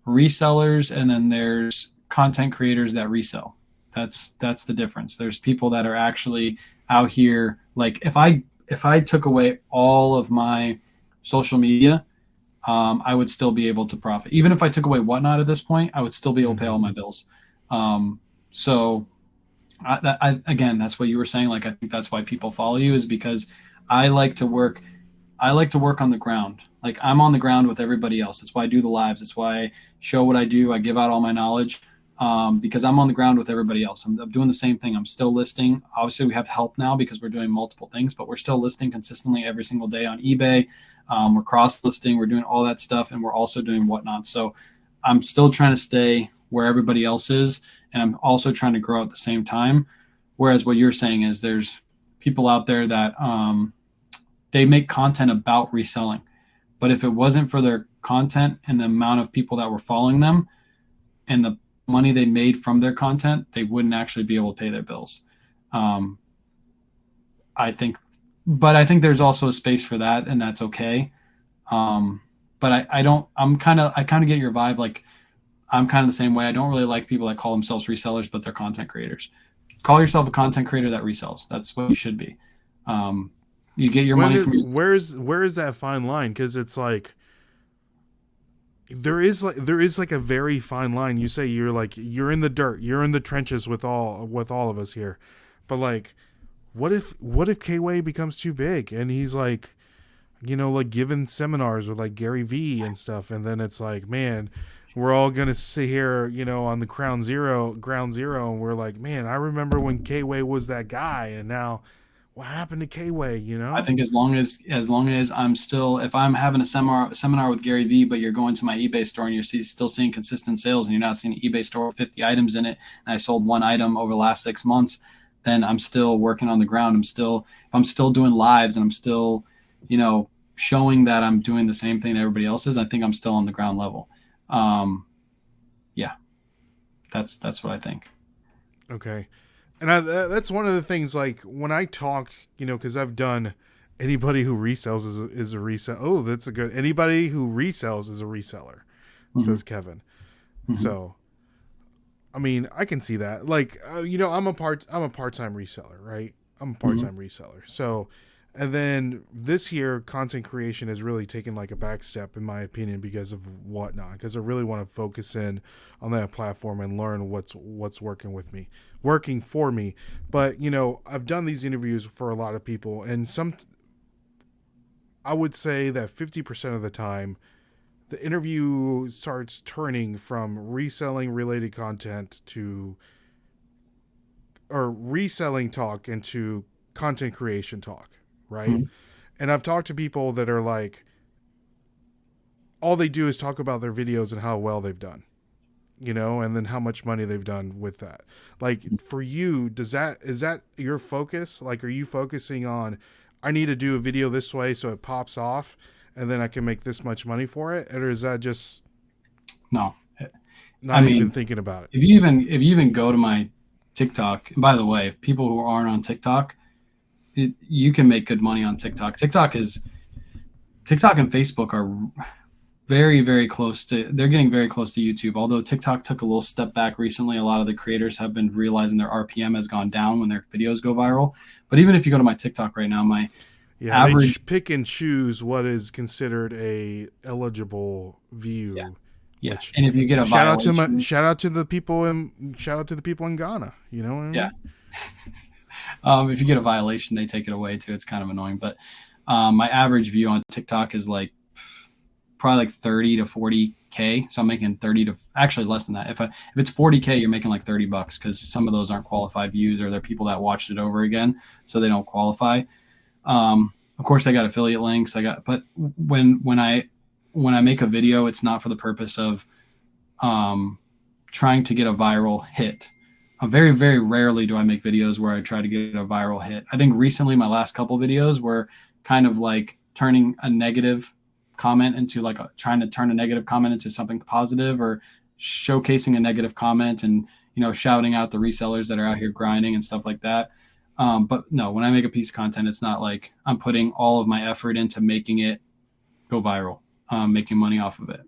resellers and then there's content creators that resell. That's the difference. There's people that are actually out here. Like if I took away all of my social media, I would still be able to profit. Even if I took away Whatnot at this point, I would still be able to pay all my bills. So Again, that's what you were saying. Like, I think that's why people follow you, is because I like to work. I like to work on the ground. Like, I'm on the ground with everybody else. That's why I do the lives. That's why I show what I do. I give out all my knowledge, because I'm on the ground with everybody else. I'm doing the same thing. I'm still listing. Obviously, we have help now because we're doing multiple things, but we're still listing consistently every single day on eBay. We're cross listing. We're doing all that stuff, and we're also doing whatnot. So I'm still trying to stay where everybody else is, and I'm also trying to grow at the same time. Whereas what you're saying is there's people out there that they make content about reselling, but if it wasn't for their content and the amount of people that were following them and the money they made from their content, they wouldn't actually be able to pay their bills. Um, I think, but I think there's also a space for that, and that's okay. Um, but I don't. I kind of get your vibe. Like, I'm kind of the same way. I don't really like people that call themselves resellers, but they're content creators. Call yourself a content creator that resells. That's what you should be. Um, you get your money from your. Where is that fine line? Because it's like there is like a very fine line. You say you're in the dirt, you're in the trenches with all of us here, but like, what if KAYWAY becomes too big and he's like, like giving seminars with like Gary V and stuff, and then it's like, man, we're all gonna sit here, on the ground zero, and we're like, man, I remember when KAYWAY was that guy, and now what happened to KAYWAY, I think as long as I'm still, if I'm having a seminar with Gary V, but you're going to my eBay store and still seeing consistent sales, and you're not seeing an eBay store with 50 items in it, and I sold one item over the last 6 months, then I'm still working on the ground. If I'm still doing lives and I'm still, showing that I'm doing the same thing everybody else is, I think I'm still on the ground level. Um, yeah, that's what I think. Okay. And that's one of the things, like, when I talk, because I've done anybody who resells is a resell. Oh, that's a good. Anybody who resells is a reseller, Mm-hmm. says Kevin. Mm-hmm. So, I mean, I can see that. Like, I'm a part-time reseller, right? I'm a Mm-hmm. part-time reseller. So, and then this year, content creation has really taken like a back step, in my opinion, because of whatnot. Because I really want to focus in on that platform and learn what's working for me. But I've done these interviews for a lot of people, and I would say that 50% of the time, the interview starts turning from reselling related content to, or reselling talk into content creation talk, right? Mm-hmm. And I've talked to people that are like, all they do is talk about their videos and how well they've done, and then how much money they've done with that. Like, for you, is that your focus? Like, are you focusing on, I need to do a video this way so it pops off and then I can make this much money for it? Or is that just No, I not even mean, thinking about it? if you even go to my TikTok, and by the way, people who aren't on TikTok, you can make good money on TikTok. TikTok and Facebook are very, very close to, they're getting very close to YouTube. Although TikTok took a little step back recently, a lot of the creators have been realizing their RPM has gone down when their videos go viral. But even if you go to my TikTok right now, my Yeah, they average, pick and choose what is considered a eligible yeah, view. yeah. Which, And if you get a violation, shout out to the people in Ghana. You know what I yeah. mean? If you get a violation, they take it away too. It's kind of annoying. But my average view on TikTok is like probably like 30 to 40K. So I'm making 30 to, actually less than that. If it's 40K, you're making like $30 because some of those aren't qualified views, or they're people that watched it over again, so they don't qualify. Of course, I got affiliate links. But when I make a video, it's not for the purpose of trying to get a viral hit. Very, very rarely do I make videos where I try to get a viral hit. I think recently my last couple videos were kind of like turning a negative comment into trying to turn a negative comment into something positive, or showcasing a negative comment and shouting out the resellers that are out here grinding and stuff like that. But no, when I make a piece of content, it's not like I'm putting all of my effort into making it go viral, making money off of it.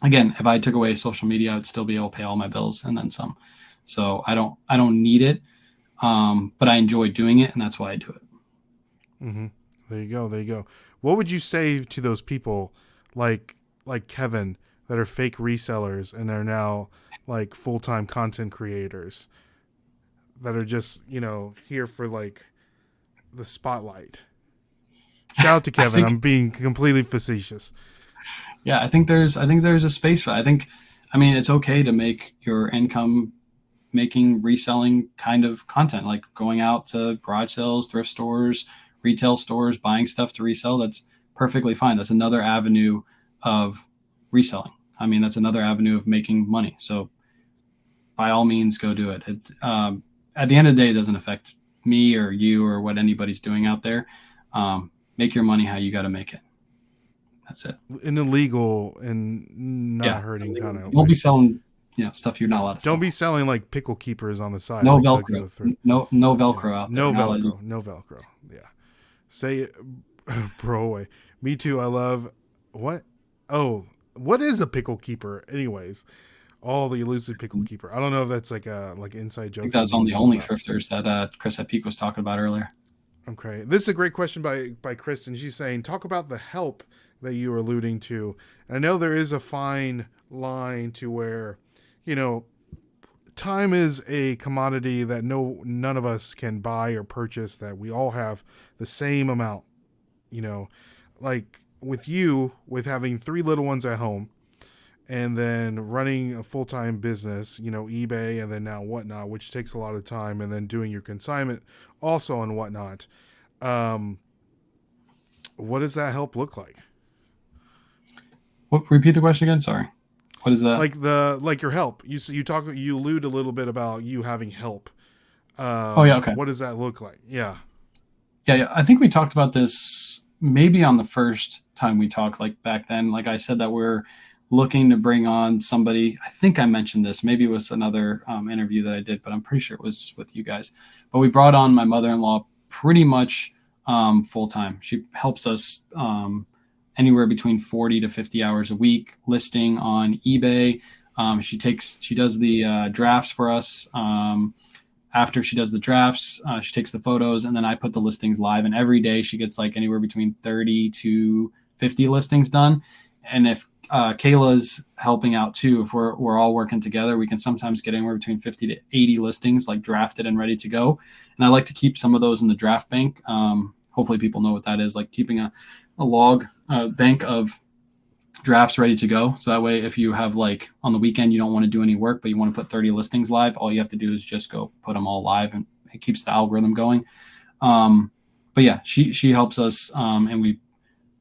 Again, if I took away social media, I'd still be able to pay all my bills and then some. So I don't need it, but I enjoy doing it, and that's why I do it. Mm-hmm. There you go. There you go. What would you say to those people, like Kevin, that are fake resellers and are now like full-time content creators? that are just, here for like the spotlight. Shout out to Kevin. I'm being completely facetious. Yeah, I think there's a space for that. I mean, it's okay to make your income making reselling kind of content, like going out to garage sales, thrift stores, retail stores, buying stuff to resell. That's perfectly fine. That's another avenue of reselling. I mean, that's another avenue of making money. So by all means, go do it. At the end of the day, it doesn't affect me or you or what anybody's doing out there. Make your money how you got to make it. That's it. In a legal and not hurting kind of Don't way. be selling, stuff you're not allowed to sell. Don't be selling like pickle keepers on the side. No like Velcro. No Velcro out there. No Velcro. No Velcro. Yeah. Say it, bro away. Me too. I love what? Oh, what is a pickle keeper? Anyways, the elusive pickle keeper. I don't know if that's like a inside joke. I think that's on the only thrifters that Chris at Peak was talking about earlier. Okay, this is a great question by Kristen. She's saying, talk about the help that you were alluding to. And I know there is a fine line to where, time is a commodity that none of us can buy or purchase, that we all have the same amount. Like with you, with having 3 little ones at home, and then running a full-time business, eBay, and then now Whatnot, which takes a lot of time, and then doing your consignment also on Whatnot. What does that help look like? Repeat the question again. Sorry. What is that? Like your help. You allude a little bit about you having help. Okay. What does that look like? Yeah. Yeah. I think we talked about this maybe on the first time we talked, like back then. Like I said, that we're looking to bring on somebody. I think I mentioned this. Maybe it was another interview that I did, but I'm pretty sure it was with you guys. But we brought on my mother-in-law pretty much full time. She helps us anywhere between 40 to 50 hours a week listing on eBay. She does the drafts for us. After she does the drafts, she takes the photos, and then I put the listings live. And every day she gets like anywhere between 30 to 50 listings done. And if Kayla's helping out too, if we're all working together, we can sometimes get anywhere between 50 to 80 listings like drafted and ready to go. And I like to keep some of those in the draft bank. Hopefully people know what that is, like keeping a log bank of drafts ready to go. So that way, if you have like on the weekend, you don't want to do any work, but you want to put 30 listings live, all you have to do is just go put them all live, and it keeps the algorithm going. But yeah, she helps us, and we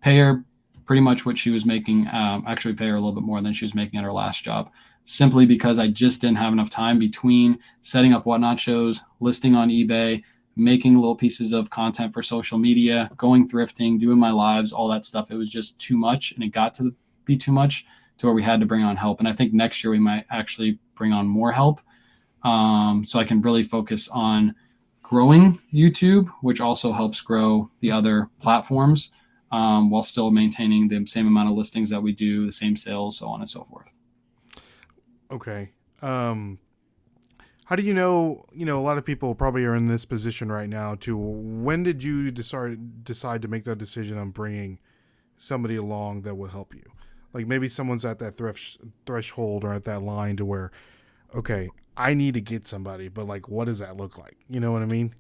pay her pretty much what she was making. Actually pay her a little bit more than she was making at her last job, simply because I just didn't have enough time between setting up Whatnot shows, listing on eBay, making little pieces of content for social media, going thrifting, doing my lives, all that stuff. It was just too much, and it got to be too much to where we had to bring on help. And I think next year we might actually bring on more help, so I can really focus on growing YouTube, which also helps grow the other platforms, while still maintaining the same amount of listings that we do, the same sales, so on and so forth. Okay. How do you know, a lot of people probably are in this position right now too. When did you decide to make that decision on bringing somebody along that will help you? Like maybe someone's at that threshold or at that line to where, okay, I need to get somebody, but like, what does that look like? You know what I mean?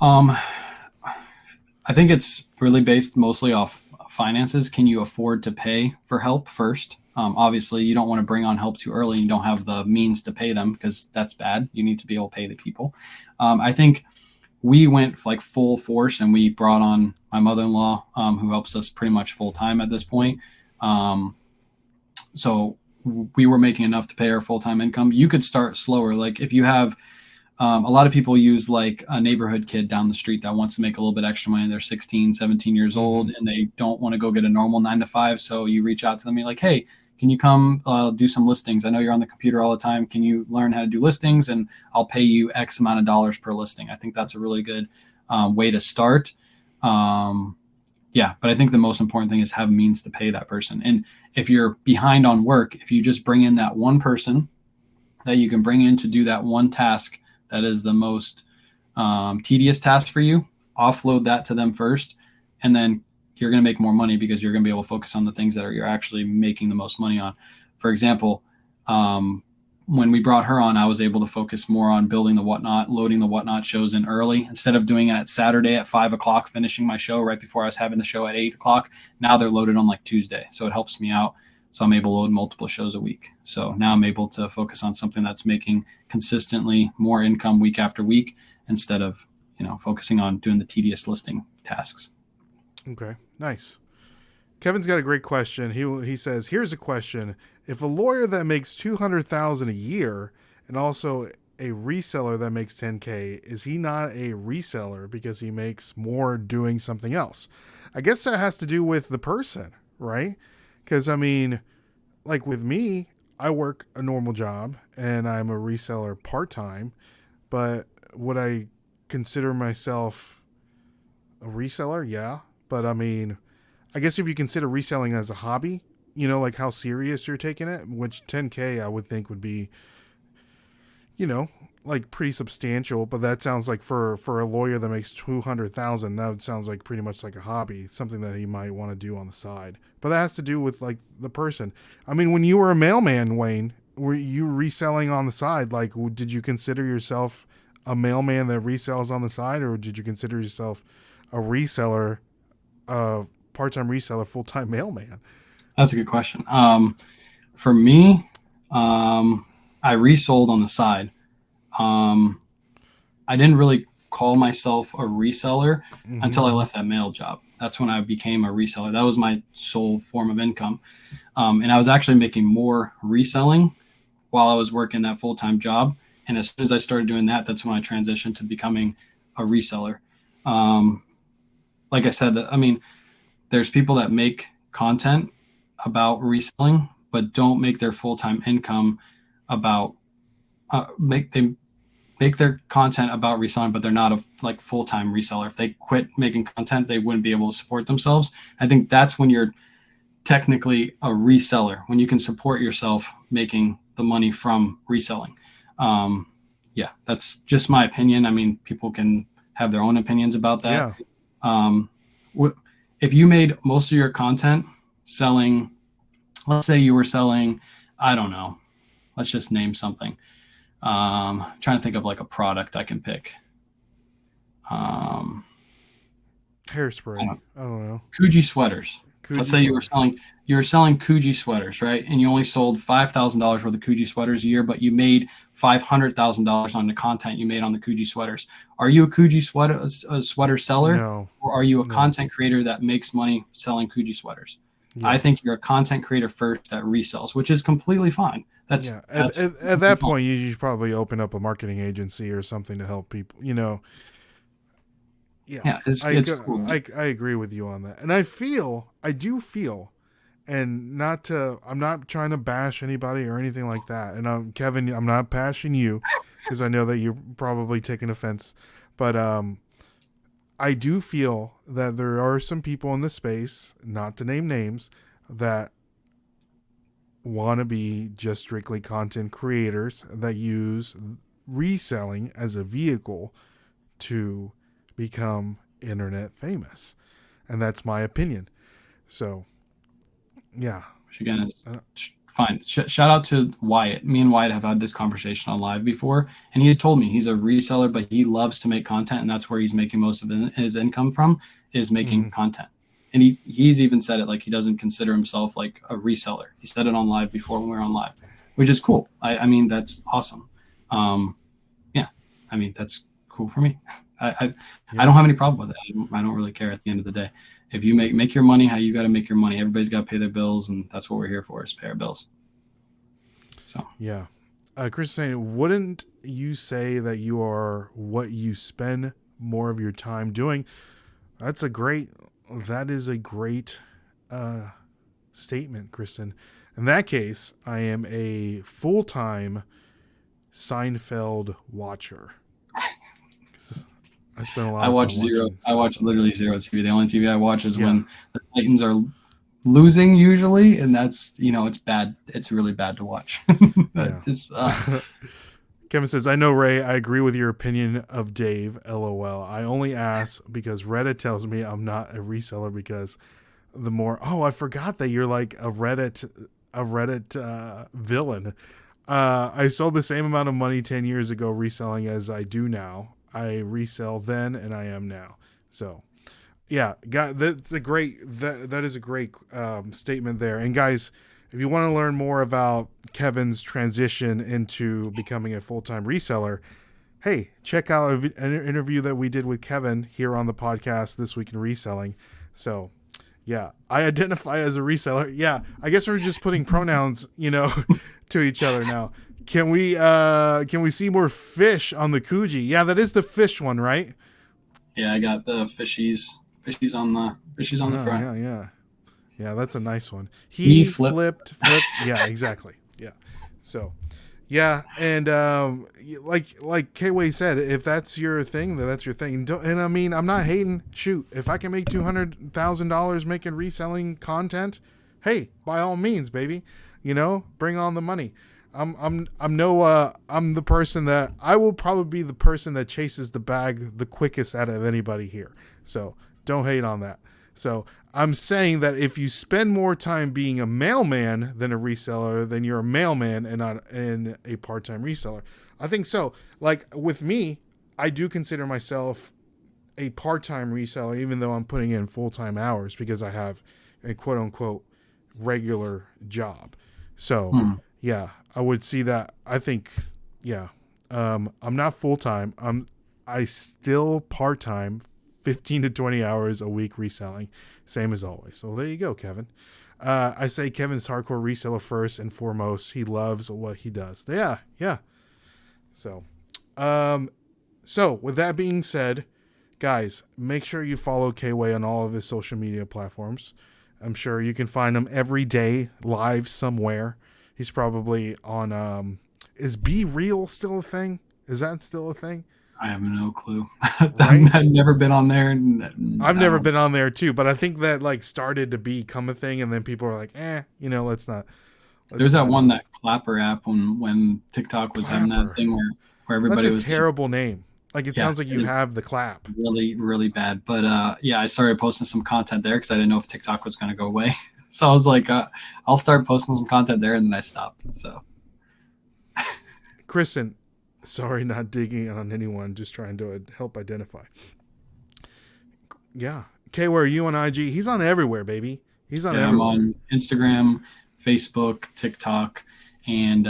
I think it's really based mostly off finances. Can you afford to pay for help first? Obviously, you don't want to bring on help too early and you don't have the means to pay them, because that's bad. You need to be able to pay the people. I think we went like full force and we brought on my mother-in-law, who helps us pretty much full time at this point. So we were making enough to pay our full-time income. You could start slower. Like if you have, a lot of people use like a neighborhood kid down the street that wants to make a little bit extra money. They're 16, 17 years old, and they don't want to go get a normal 9 to 5. So you reach out to them and you're like, hey, can you come do some listings? I know you're on the computer all the time. Can you learn how to do listings? And I'll pay you X amount of dollars per listing. I think that's a really good way to start. Yeah, but I think the most important thing is have means to pay that person. And if you're behind on work, if you just bring in that one person that you can bring in to do that one task that is the most tedious task for you, offload that to them first, and then you're going to make more money because you're going to be able to focus on the things that you're actually making the most money on. For example, when we brought her on, I was able to focus more on building the Whatnot, loading the Whatnot shows in early instead of doing it at Saturday at 5 o'clock, finishing my show right before I was having the show at 8 o'clock. Now they're loaded on like Tuesday. So it helps me out. So I'm able to load multiple shows a week. So now I'm able to focus on something that's making consistently more income week after week instead of, focusing on doing the tedious listing tasks. Okay, nice. Kevin's got a great question. He says, here's a question. If a lawyer that makes $200,000 a year and also a reseller that makes $10K, is he not a reseller because he makes more doing something else? I guess that has to do with the person, right? Because, I mean, like with me, I work a normal job and I'm a reseller part-time, but would I consider myself a reseller? Yeah. But, I mean, I guess if you consider reselling as a hobby, like how serious you're taking it, which 10K I would think would be, like pretty substantial. But that sounds like for a lawyer that makes 200,000, that sounds like pretty much like a hobby, something that he might want to do on the side. But that has to do with like the person. I mean, when you were a mailman, Wayne, were you reselling on the side? Like, did you consider yourself a mailman that resells on the side, or did you consider yourself a reseller, part-time reseller, full-time mailman? That's a good question. For me, I resold on the side. I didn't really call myself a reseller until I left that mail job. That's when I became a reseller. That was my sole form of income. And I was actually making more reselling while I was working that full-time job. And as soon as I started doing that, that's when I transitioned to becoming a reseller. Like I said, there's people that make content about reselling, but don't make their full-time income about make their content about reselling, but they're not a full-time reseller. If they quit making content, they wouldn't be able to support themselves. I think that's when you're technically a reseller, when you can support yourself making the money from reselling. Yeah, that's just my opinion. I mean, people can have their own opinions about that. Yeah. If you made most of your content selling, let's say you were selling, I don't know, let's just name something. Trying to think of like a product I can pick. Hairspray. I don't know. Coogee sweaters. Let's say you were selling Coogee sweaters, right? And you only sold $5,000 worth of Coogee sweaters a year, but you made $500,000 on the content you made on the Coogee sweaters. Are you a Coogee sweater seller? No. Or are you a content creator that makes money selling Coogee sweaters? Yes. I think you're a content creator first that resells, which is completely fine. At that point, you should probably open up a marketing agency or something to help people, Yeah, it's cool. I agree with you on that. And I do feel, and I'm not trying to bash anybody or anything like that. And Kevin, I'm not bashing you because I know that you're probably taking offense. But I do feel that there are some people in the space, not to name names, that want to be just strictly content creators that use reselling as a vehicle to become internet famous. And that's my opinion. So, yeah. Which again is fine. Shout out to Wyatt. Me and Wyatt have had this conversation on live before, and he's told me he's a reseller, but he loves to make content, and that's where he's making most of his income from, is making content. And he's even said it, like he doesn't consider himself like a reseller. He said it on live before when we were on live, which is cool. I mean, that's awesome. Yeah, I mean, that's cool for me. I don't have any problem with it. I don't really care at the end of the day. If you make your money how you got to make your money. Everybody's got to pay their bills, and that's what we're here for, is pay our bills. So yeah. Chris is saying, wouldn't you say that you are what you spend more of your time doing? That is a great statement, Kristen. In that case, I am a full-time Seinfeld watcher. I spend a lot of time watching. I watch literally zero TV. The only TV I watch is when the Titans are losing usually, and that's, it's bad. It's really bad to watch. Kevin says, I know, Ray, I agree with your opinion of Dave, LOL. I only ask because Reddit tells me I'm not a reseller, because I forgot that you're like a Reddit villain. I sold the same amount of money 10 years ago reselling as I do now. I resell then and I am now. So, yeah, that is a great statement there. And guys, if you want to learn more about Kevin's transition into becoming a full-time reseller, hey, check out an interview that we did with Kevin here on the podcast This Week in Reselling. So, yeah, I identify as a reseller. Yeah, I guess we're just putting pronouns, to each other now. Can we see more fish on the Kuji? Yeah, that is the fish one, right? Yeah, I got the fishies on the front. Yeah, that's a nice one. He flipped. Yeah, exactly. Yeah. So, yeah, and like KAYWAY said, if that's your thing, then that's your thing. And I mean, I'm not hating. Shoot, if I can make $200,000 making reselling content, hey, by all means, baby, bring on the money. I'm the person that I will probably be the person that chases the bag the quickest out of anybody here. So don't hate on that. So I'm saying that if you spend more time being a mailman than a reseller, then you're a mailman and not a part-time reseller. I think so. Like with me, I do consider myself a part-time reseller, even though I'm putting in full-time hours because I have a quote-unquote regular job. So yeah, I would see that. I think, yeah, I'm not full-time. I still part-time, 15 to 20 hours a week reselling, same as always. So there you go, Kevin. I say Kevin's hardcore reseller first and foremost. He loves what he does. Yeah. So with that being said, guys, make sure you follow KAYWAY on all of his social media platforms. I'm sure you can find him every day live somewhere. He's probably on, is Be Real still a thing? Is that still a thing? I have no clue. Right? I've never been on there. I've never been on there too, but I think that like started to become a thing, and then people are like, let's not. There's that one, that Clapper app when TikTok was having that thing where everybody was. That's a terrible name. Like it sounds like you have the clap. Really, really bad. But I started posting some content there because I didn't know if TikTok was going to go away. So I was like, I'll start posting some content there, and then I stopped. So, Kristen. Sorry, not digging on anyone, just trying to help identify. Yeah. KAYWAY, are you on IG? He's on everywhere, baby. He's on everywhere. I'm on Instagram, Facebook, TikTok, and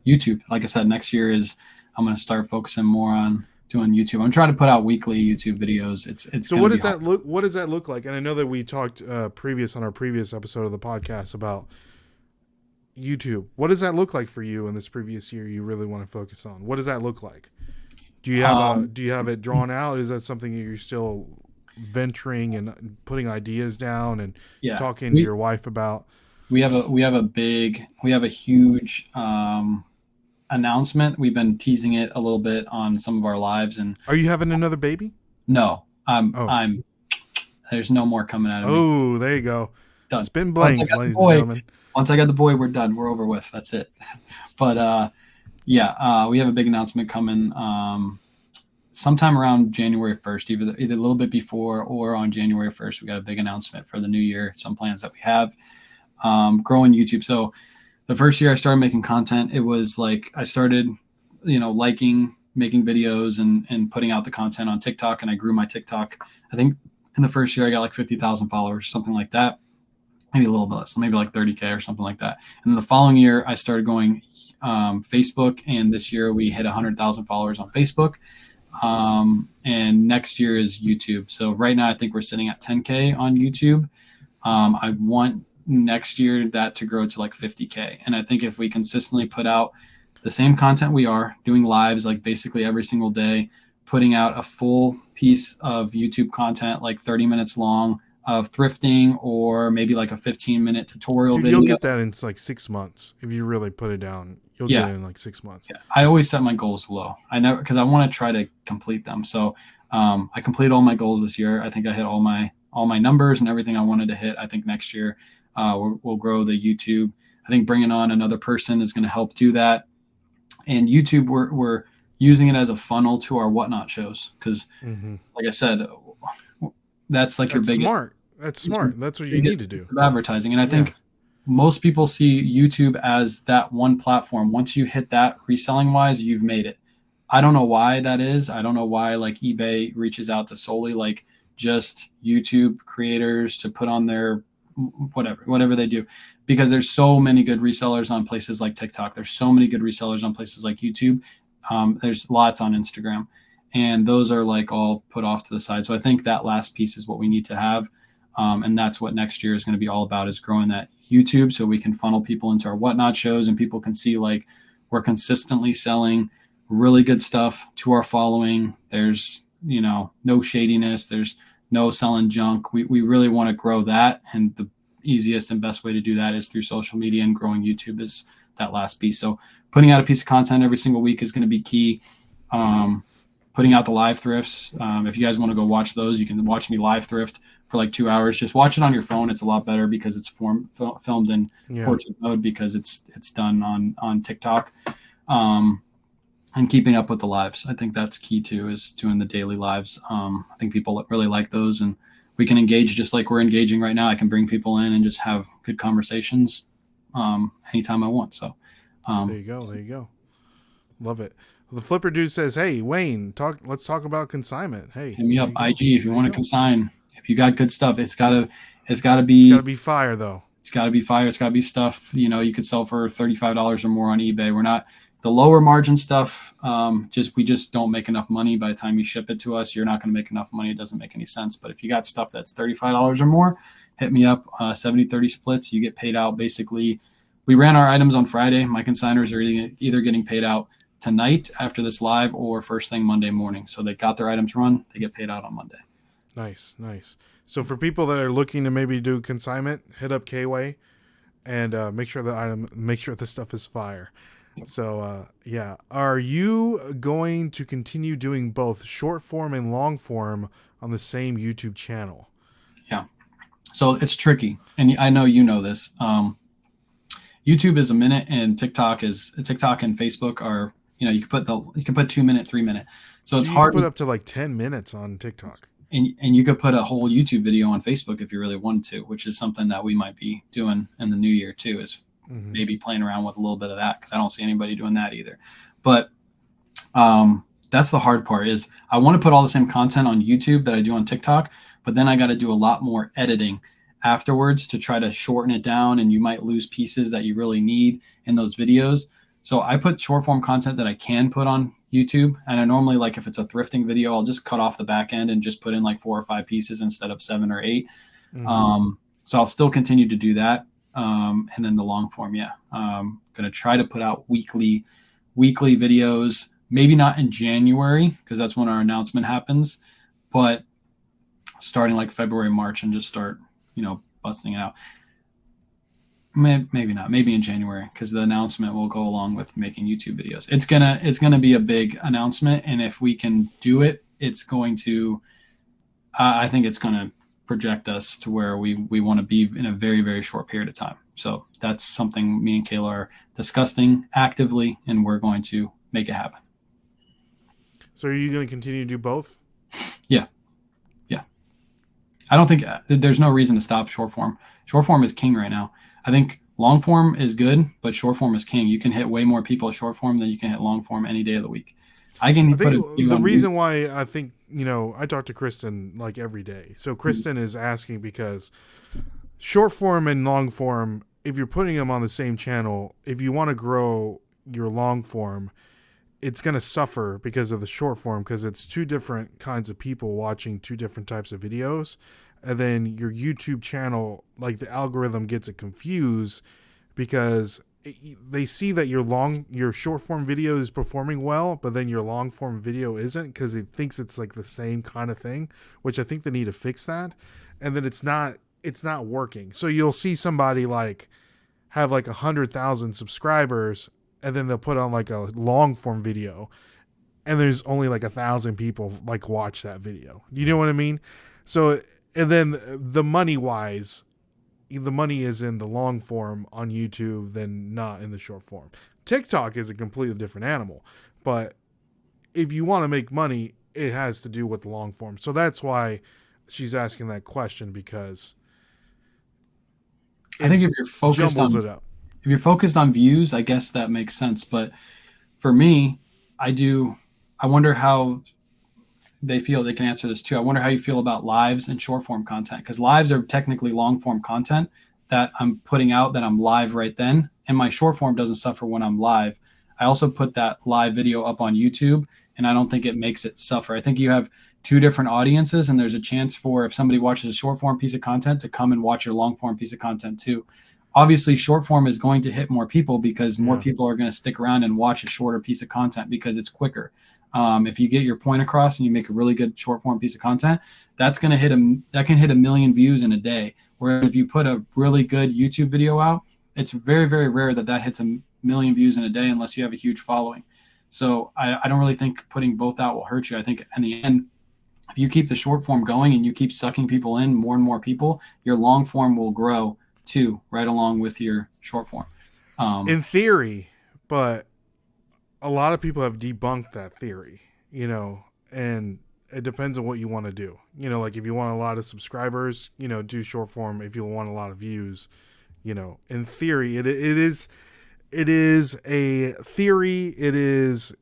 YouTube. Like I said, next year I'm going to start focusing more on doing YouTube. I'm trying to put out weekly YouTube videos. It's so what does that look? What does that look like? And I know that we talked on our previous episode of the podcast about YouTube. What does that look like for you in this previous year you really want to focus on? What does that look like? Do you have it drawn out? Is that something that you're still venturing and putting ideas down and talking to your wife about? We have a huge announcement. We've been teasing it a little bit on some of our lives. And are you having another baby? No, I'm there's no more coming out of me. Oh, there you go. Done. Spin blanks, ladies and gentlemen. Once I got the boy, we're done. We're over with. That's it. But we have a big announcement coming sometime around January 1st, either a little bit before or on January 1st. We got a big announcement for the new year. Some plans that we have. Growing YouTube. So the first year I started making content, it was like I started, liking, making videos and putting out the content on TikTok, and I grew my TikTok. I think in the first year I got like 50,000 followers, something like that. Maybe a little bit less, maybe like 30K or something like that. And then the following year, I started going Facebook, and this year we hit 100,000 followers on Facebook. And next year is YouTube. So right now, I think we're sitting at 10K on YouTube. I want next year that to grow to like 50K. And I think if we consistently put out the same content we are doing lives, like basically every single day, putting out a full piece of YouTube content, like 30 minutes long, of thrifting, or maybe like a 15-minute tutorial video. You'll get that in like 6 months. If you really put it down, you'll get it in like 6 months. Yeah. I always set my goals low. I know, because I want to try to complete them. So I completed all my goals this year. I think I hit all my numbers and everything I wanted to hit. I think next year we'll grow the YouTube. I think bringing on another person is going to help do that. And YouTube, we're using it as a funnel to our Whatnot shows. Because like I said, that's like your biggest. Smart. That's smart. That's what you need to do. Advertising. And I think most people see YouTube as that one platform. Once you hit that reselling wise, you've made it. I don't know why that is. I don't know why like eBay reaches out to solely like just YouTube creators to put on their whatever they do, because there's so many good resellers on places like TikTok. There's so many good resellers on places like YouTube. There's lots on Instagram, and those are like all put off to the side. So I think that last piece is what we need to have. And that's what next year is going to be all about, is growing that YouTube so we can funnel people into our whatnot shows and people can see like we're consistently selling really good stuff to our following. There's, no shadiness. There's no selling junk. We really want to grow that. And the easiest and best way to do that is through social media, and growing YouTube is that last piece. So putting out a piece of content every single week is going to be key. Putting out the live thrifts. If you guys want to go watch those, you can watch me live thrift for like 2 hours. Just watch it on your phone. It's a lot better because it's filmed in portrait mode, because it's done on TikTok. And keeping up with the lives. I think that's key too, is doing the daily lives. I think people really like those, and we can engage just like we're engaging right now. I can bring people in and just have good conversations anytime I want. So there you go. Love it. The Flipper dude says, "Hey, Wayne, let's talk about consignment. Hey, hit me up, IG, if you want to consign. If you got good stuff, it's gotta be fire though. It's gotta be fire. It's gotta be stuff, you could sell for $35 or more on eBay. We're not the lower margin stuff. We just don't make enough money. By the time you ship it to us, you're not going to make enough money. It doesn't make any sense. But if you got stuff that's $35 or more, hit me up. 70-30 splits. You get paid out. Basically, we ran our items on Friday. My consigners are either getting paid out tonight after this live or first thing Monday morning. So they got their items run. They get paid out on Monday. Nice. So for people that are looking to maybe do consignment, hit up KAYWAY and make sure the stuff is fire. So, are you going to continue doing both short form and long form on the same YouTube channel? Yeah. So it's tricky. And I know you know this. YouTube is a minute, and TikTok and Facebook are, you can put 2 minute, 3 minute. So it's hard to put up to like 10 minutes on TikTok. And you could put a whole YouTube video on Facebook if you really wanted to, which is something that we might be doing in the new year too, is maybe playing around with a little bit of that, because I don't see anybody doing that either. But that's the hard part, is I want to put all the same content on YouTube that I do on TikTok, but then I got to do a lot more editing afterwards to try to shorten it down, and you might lose pieces that you really need in those videos. So I put short form content that I can put on YouTube, and I normally, like if it's a thrifting video, I'll just cut off the back end and just put in like 4 or 5 pieces instead of 7 or 8. So I'll still continue to do that. And then the long form, going to try to put out weekly videos, maybe not in January, because that's when our announcement happens, but starting like February, March, and just start, busting it out. Maybe not, maybe in January, because the announcement will go along with making YouTube videos. It's gonna be a big announcement, and if we can do it, it's going to, I think it's going to project us to where we want to be in a very, very short period of time. So that's something me and Kayla are discussing actively, and we're going to make it happen. So are you going to continue to do both? Yeah. I don't think there's no reason to stop short form. Short form is king right now. I think long form is good, but short form is king. You can hit way more people at short form than you can hit long form any day of the week. The reason why I think, I talk to Kristen like every day. So Kristen is asking because short form and long form, if you're putting them on the same channel, if you want to grow your long form, it's going to suffer because of the short form, because it's 2 different kinds of people watching 2 different types of videos. And then your YouTube channel, like the algorithm gets it confused because they see that your short form video is performing well, but then your long form video isn't, because it thinks it's like the same kind of thing, which I think they need to fix that. And then it's not working. So you'll see somebody like have like 100,000 subscribers, and then they'll put on like a long form video, and there's only like 1,000 people like watch that video. You know what I mean? So, and then the money wise, the money is in the long form on YouTube than not in the short form. TikTok is a completely different animal, but if you want to make money, it has to do with the long form. So that's why she's asking that question, because I think if you're focused jumbles on it up. if you're focused on views, I guess that makes sense. But for me, I wonder how they can answer this too. I wonder how you feel about lives and short form content, because lives are technically long form content that I'm putting out that I'm live right then. And my short form doesn't suffer when I'm live. I also put that live video up on YouTube, and I don't think it makes it suffer. I think you have two different audiences, and there's a chance for, if somebody watches a short form piece of content, to come and watch your long form piece of content too. Obviously, short form is going to hit more people because more people are going to stick around and watch a shorter piece of content because it's quicker. If you get your point across and you make a really good short form piece of content, that can hit 1 million views in a day. Whereas if you put a really good YouTube video out, it's very, very rare that hits 1 million views in a day unless you have a huge following. So I don't really think putting both out will hurt you. I think in the end, if you keep the short form going and you keep sucking people in, more and more people, your long form will grow too, right along with your short form. In theory, but a lot of people have debunked that theory, and it depends on what you want to do. Like if you want a lot of subscribers, do short form. If you want a lot of views, in theory, it is a theory. It is,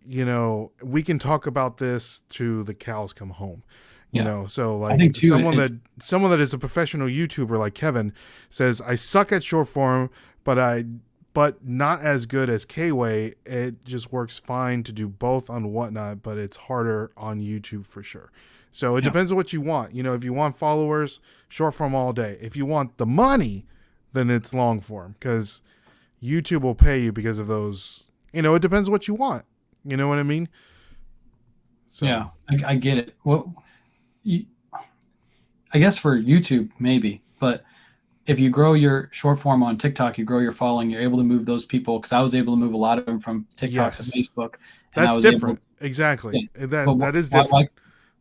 we can talk about this to the cows come home. So like I think too, someone that is a professional YouTuber like Kevin says, I suck at short form, but not as good as KAYWAY. It just works fine to do both on Whatnot, but it's harder on YouTube for sure. So it depends on what you want. If you want followers, short form all day. If you want the money, then it's long form, because YouTube will pay you because of those. It depends what you want. You know what I mean? So yeah, I get it. Well, I guess for YouTube maybe, but if you grow your short form on TikTok, you grow your following, you're able to move those people, because I was able to move a lot of them from TikTok to Facebook. And that's different. Exactly. That is different.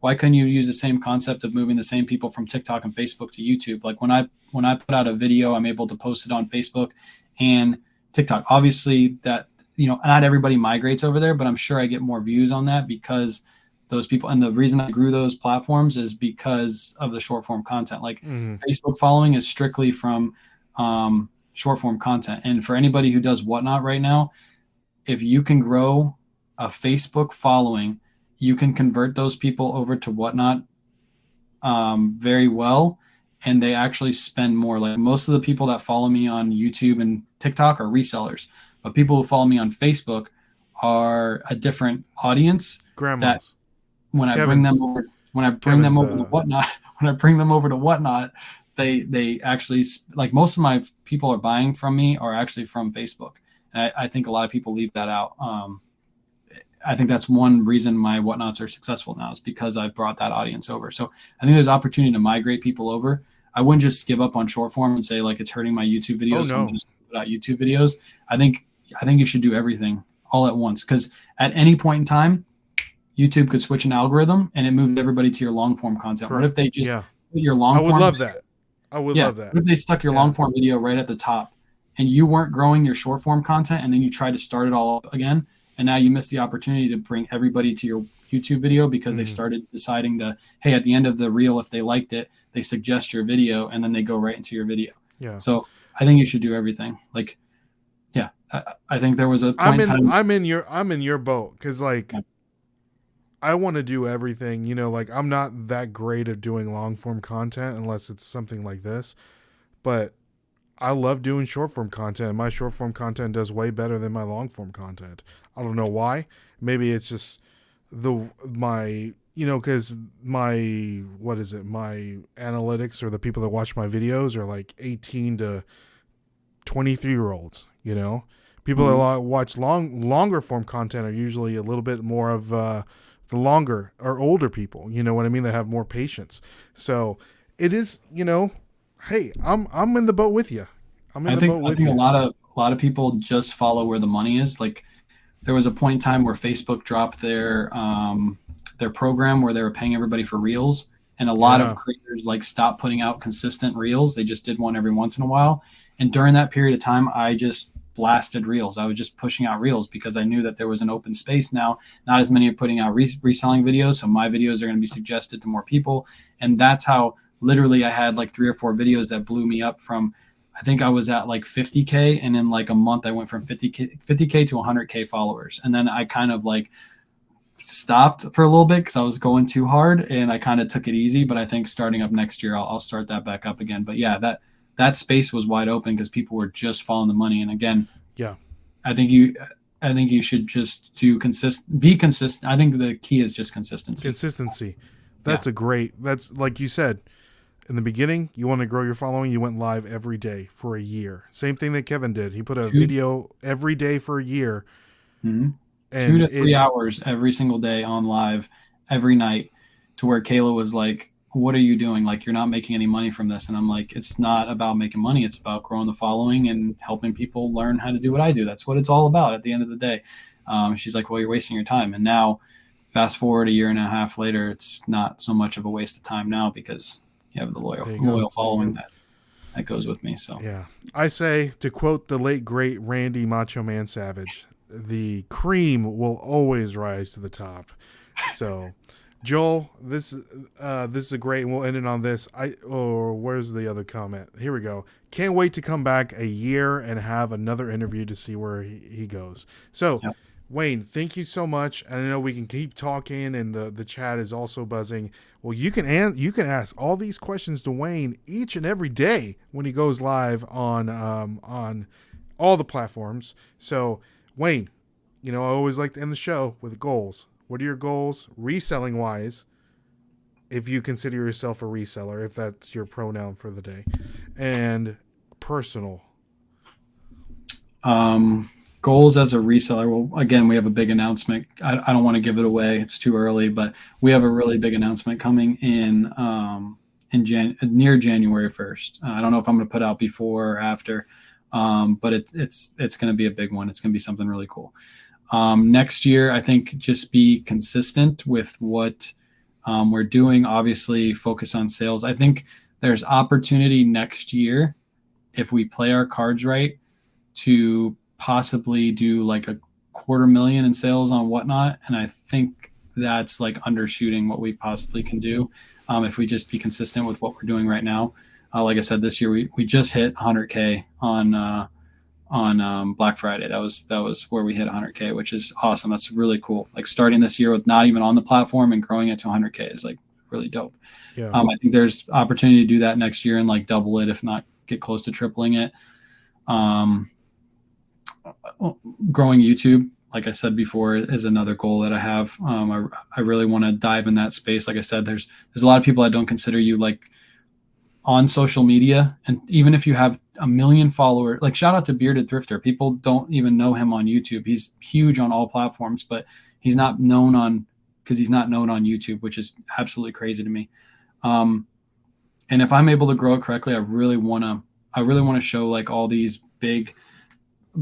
Why couldn't you use the same concept of moving the same people from TikTok and Facebook to YouTube? Like when I put out a video, I'm able to post it on Facebook and TikTok. Obviously that, not everybody migrates over there, but I'm sure I get more views on that because those people, and the reason I grew those platforms is because of the short form content. Like Facebook following is strictly from short form content. And for anybody who does Whatnot right now, if you can grow a Facebook following, you can convert those people over to Whatnot very well, and they actually spend more. Like most of the people that follow me on YouTube and TikTok are resellers, but people who follow me on Facebook are a different audience. Grandmas. When I bring them over to Whatnot, they actually, like, most of my people are buying from me are actually from Facebook. And I think a lot of people leave that out. I think that's one reason my Whatnots are successful now, is because I brought that audience over. So I think there's opportunity to migrate people over. I wouldn't just give up on short form and say like it's hurting my YouTube videos. So I'm just put out YouTube videos. I think you should do everything all at once, because at any point in time, YouTube could switch an algorithm and it moves everybody to your long form content. Correct. What if they just put your long form? I would love that. What if they stuck your long form video right at the top and you weren't growing your short form content, and then you tried to start it all up again, and now you missed the opportunity to bring everybody to your YouTube video because they started deciding to, hey, at the end of the reel, if they liked it, they suggest your video and then they go right into your video. Yeah. So I think you should do everything. Like, I think there was a point I'm in your boat, because like I want to do everything. Like I'm not that great at doing long form content unless it's something like this, but I love doing short form content. My short form content does way better than my long form content. I don't know why. Maybe it's just because my analytics, or the people that watch my videos, are like 18 to 23-year-olds. People that watch longer form content are usually a little bit more of the longer or older people. You know what I mean? They have more patience. So it is, hey, I'm in the boat with you. I think a lot of people just follow where the money is. Like there was a point in time where Facebook dropped their program where they were paying everybody for reels, and a lot of creators like stopped putting out consistent reels. They just did one every once in a while. And during that period of time, I just blasted reels. I was just pushing out reels because I knew that there was an open space now. Not as many are putting out reselling videos, so my videos are going to be suggested to more people. And that's how literally I had like 3 or 4 videos that blew me up from, I think I was at like 50K, and in like a month I went from 50K to 100K followers. And then I kind of like stopped for a little bit because I was going too hard, and I kind of took it easy. But I think starting up next year, I'll start that back up again. But yeah, that space was wide open because people were just following the money. And again, Yeah. I think you should just be consistent. I think the key is just consistency. Consistency. That's like you said in the beginning, you want to grow your following, you went live every day for a year. Same thing that Kevin did. He put a video every day for a year. Mm-hmm. And 2 to 3 hours every single day on live every night, to where Kayla was like, what are you doing? Like, you're not making any money from this. And I'm like, it's not about making money. It's about growing the following and helping people learn how to do what I do. That's what it's all about at the end of the day. She's like, well, you're wasting your time. And now fast forward a year and a half later, it's not so much of a waste of time now because you have the loyal following that goes with me. So yeah, I say, to quote the late great Randy Macho Man Savage, the cream will always rise to the top. So Joel, this is a great, and we'll end it on this. Where's the other comment? Here we go. Can't wait to come back a year and have another interview to see where he goes. So yep. Wayne, thank you so much. And I know we can keep talking, and the chat is also buzzing. Well, you can ask all these questions to Wayne each and every day when he goes live on all the platforms. So Wayne, I always like to end the show with goals. What are your goals reselling wise, if you consider yourself a reseller, if that's your pronoun for the day, and personal? Goals as a reseller. Well, again, we have a big announcement. I don't want to give it away. It's too early, but we have a really big announcement coming in near January 1st. I don't know if I'm going to put out before or after, but it's going to be a big one. It's going to be something really cool. Next year, I think just be consistent with what we're doing. Obviously, focus on sales. I think there's opportunity next year, if we play our cards right, to possibly do like $250,000 in sales on Whatnot. And I think that's like undershooting what we possibly can do if we just be consistent with what we're doing right now. Like I said, this year we just hit 100K on Black Friday. That was where we hit 100K, which is awesome. That's really cool. Like, starting this year with not even on the platform and growing it to 100K is like really dope. Yeah. I think there's opportunity to do that next year and like double it, if not get close to tripling it. Growing YouTube, like I said before, is another goal that I have. I really want to dive in that space. Like I said, there's a lot of people I don't consider you like on social media, and even if you have 1 million followers, like shout out to Bearded Thrifter. People don't even know him on YouTube. He's huge on all platforms, but he's not known on YouTube, which is absolutely crazy to me. And if I'm able to grow it correctly, I really want to show like all these big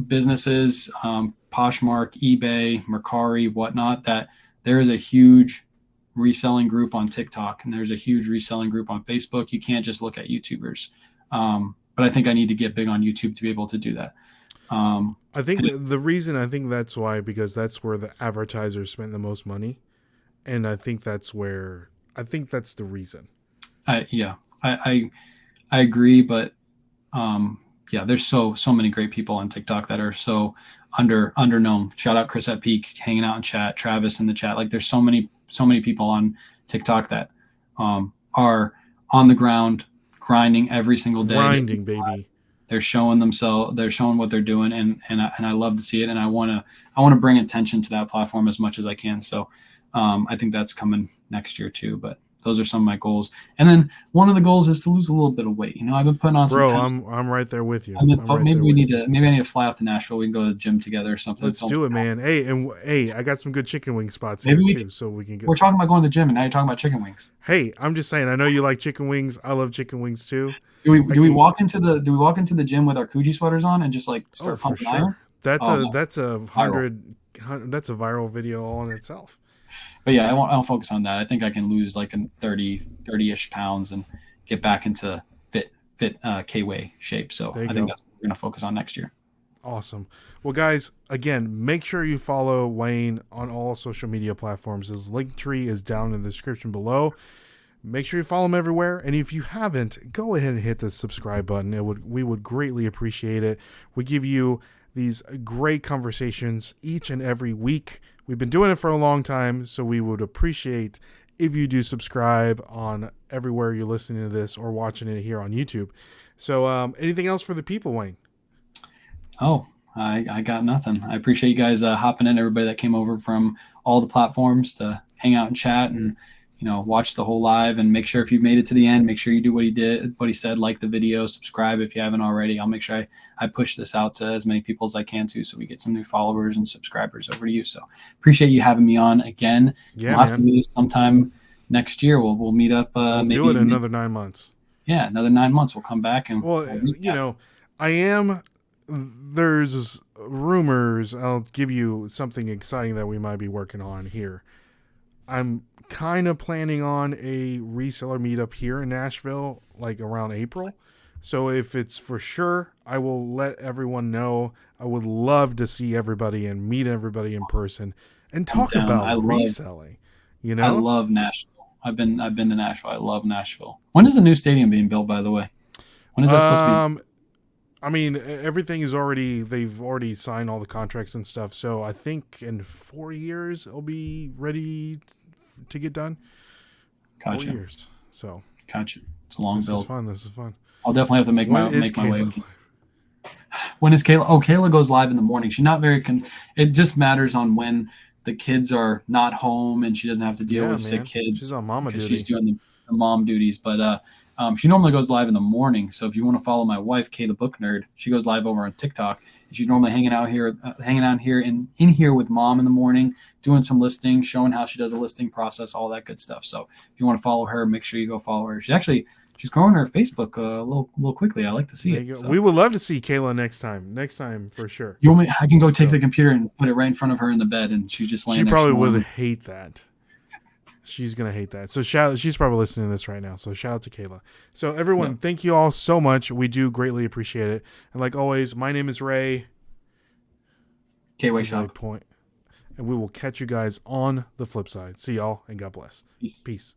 businesses, Poshmark, eBay, Mercari, whatnot, that there is a huge reselling group on TikTok and there's a huge reselling group on Facebook. You can't just look at YouTubers. But I think I need to get big on YouTube to be able to do that. I think the reason, that's why, because that's where the advertisers spend the most money. And I think that's the reason. I agree, but there's so many great people on TikTok that are so underknown. Shout out Chris at Peak hanging out in chat, Travis in the chat. Like, there's so many people on TikTok that are on the ground grinding every single day. Grinding, baby. They're showing themselves. They're showing what they're doing, and I love to see it. And I want to bring attention to that platform as much as I can. So I think that's coming next year too. But those are some of my goals. And then one of the goals is to lose a little bit of weight. I've been putting on some. Bro, I'm right there with you. Maybe I need to fly out to Nashville. We can go to the gym together or something. Let's do it, man. Hey, I got some good chicken wing spots here too, so we can get. We're talking about going to the gym, and now you're talking about chicken wings. Hey, I'm just saying. I know you like chicken wings. I love chicken wings too. Do we walk into the gym with our Coogee sweaters on and just like start pumping iron? That's a viral video all in itself. But yeah, I won't focus on that. I think I can lose like 30-ish pounds and get back into fit KAYWAY shape. So I think that's what we're going to focus on next year. Awesome. Well, guys, again, make sure you follow Wayne on all social media platforms. His link tree is down in the description below. Make sure you follow them everywhere. And if you haven't, go ahead and hit the subscribe button. We would greatly appreciate it. We give you these great conversations each and every week. We've been doing it for a long time, so we would appreciate if you do subscribe on everywhere you're listening to this or watching it here on YouTube. So anything else for the people, Wayne? Oh, I got nothing. I appreciate you guys hopping in, everybody that came over from all the platforms to hang out and chat and, watch the whole live. And make sure if you made it to the end, make sure you do what he said, like the video, subscribe if you haven't already. I'll make sure I push this out to as many people as I can too, so we get some new followers and subscribers over to you. So appreciate you having me on again. Yeah, we'll have to do this sometime next year. We'll meet up. We'll do it in another 9 months. Yeah, another 9 months. We'll come back and there's rumors. I'll give you something exciting that we might be working on here. I'm kind of planning on a reseller meetup here in Nashville, like around April. So if it's for sure, I will let everyone know. I would love to see everybody and meet everybody in person and talk about reselling. I love Nashville. I've been to Nashville. I love Nashville. When is the new stadium being built, by the way? When is that supposed to be? I mean, everything is they've already signed all the contracts and stuff. So I think in 4 years it'll be ready to get done. Gotcha. 4 years. So gotcha. It's a long build. This is fun. I'll definitely have to make my way. When is Kayla? Oh, Kayla goes live in the morning. She's not very it just matters on when the kids are not home and she doesn't have to deal with sick kids. She's on mama duty. She's doing the mom duties, but she normally goes live in the morning. So if you want to follow my wife, Kay the Book Nerd, she goes live over on TikTok. She's normally hanging out here in here with mom in the morning, doing some listing, showing how she does a listing process, all that good stuff. So if you want to follow her, make sure you go follow her. She's growing her Facebook a little quickly. I like to see it. So. We would love to see Kayla next time. Next time for sure. You want me? I can go take the computer and put it right in front of her in the bed, and she's just laying there. She probably would hate that. She's going to hate that. So she's probably listening to this right now. So shout out to Kayla. So everyone, Thank you all so much. We do greatly appreciate it. And like always, my name is Ray. KAYWAY Shop. And we will catch you guys on the flip side. See y'all and God bless. Peace. Peace.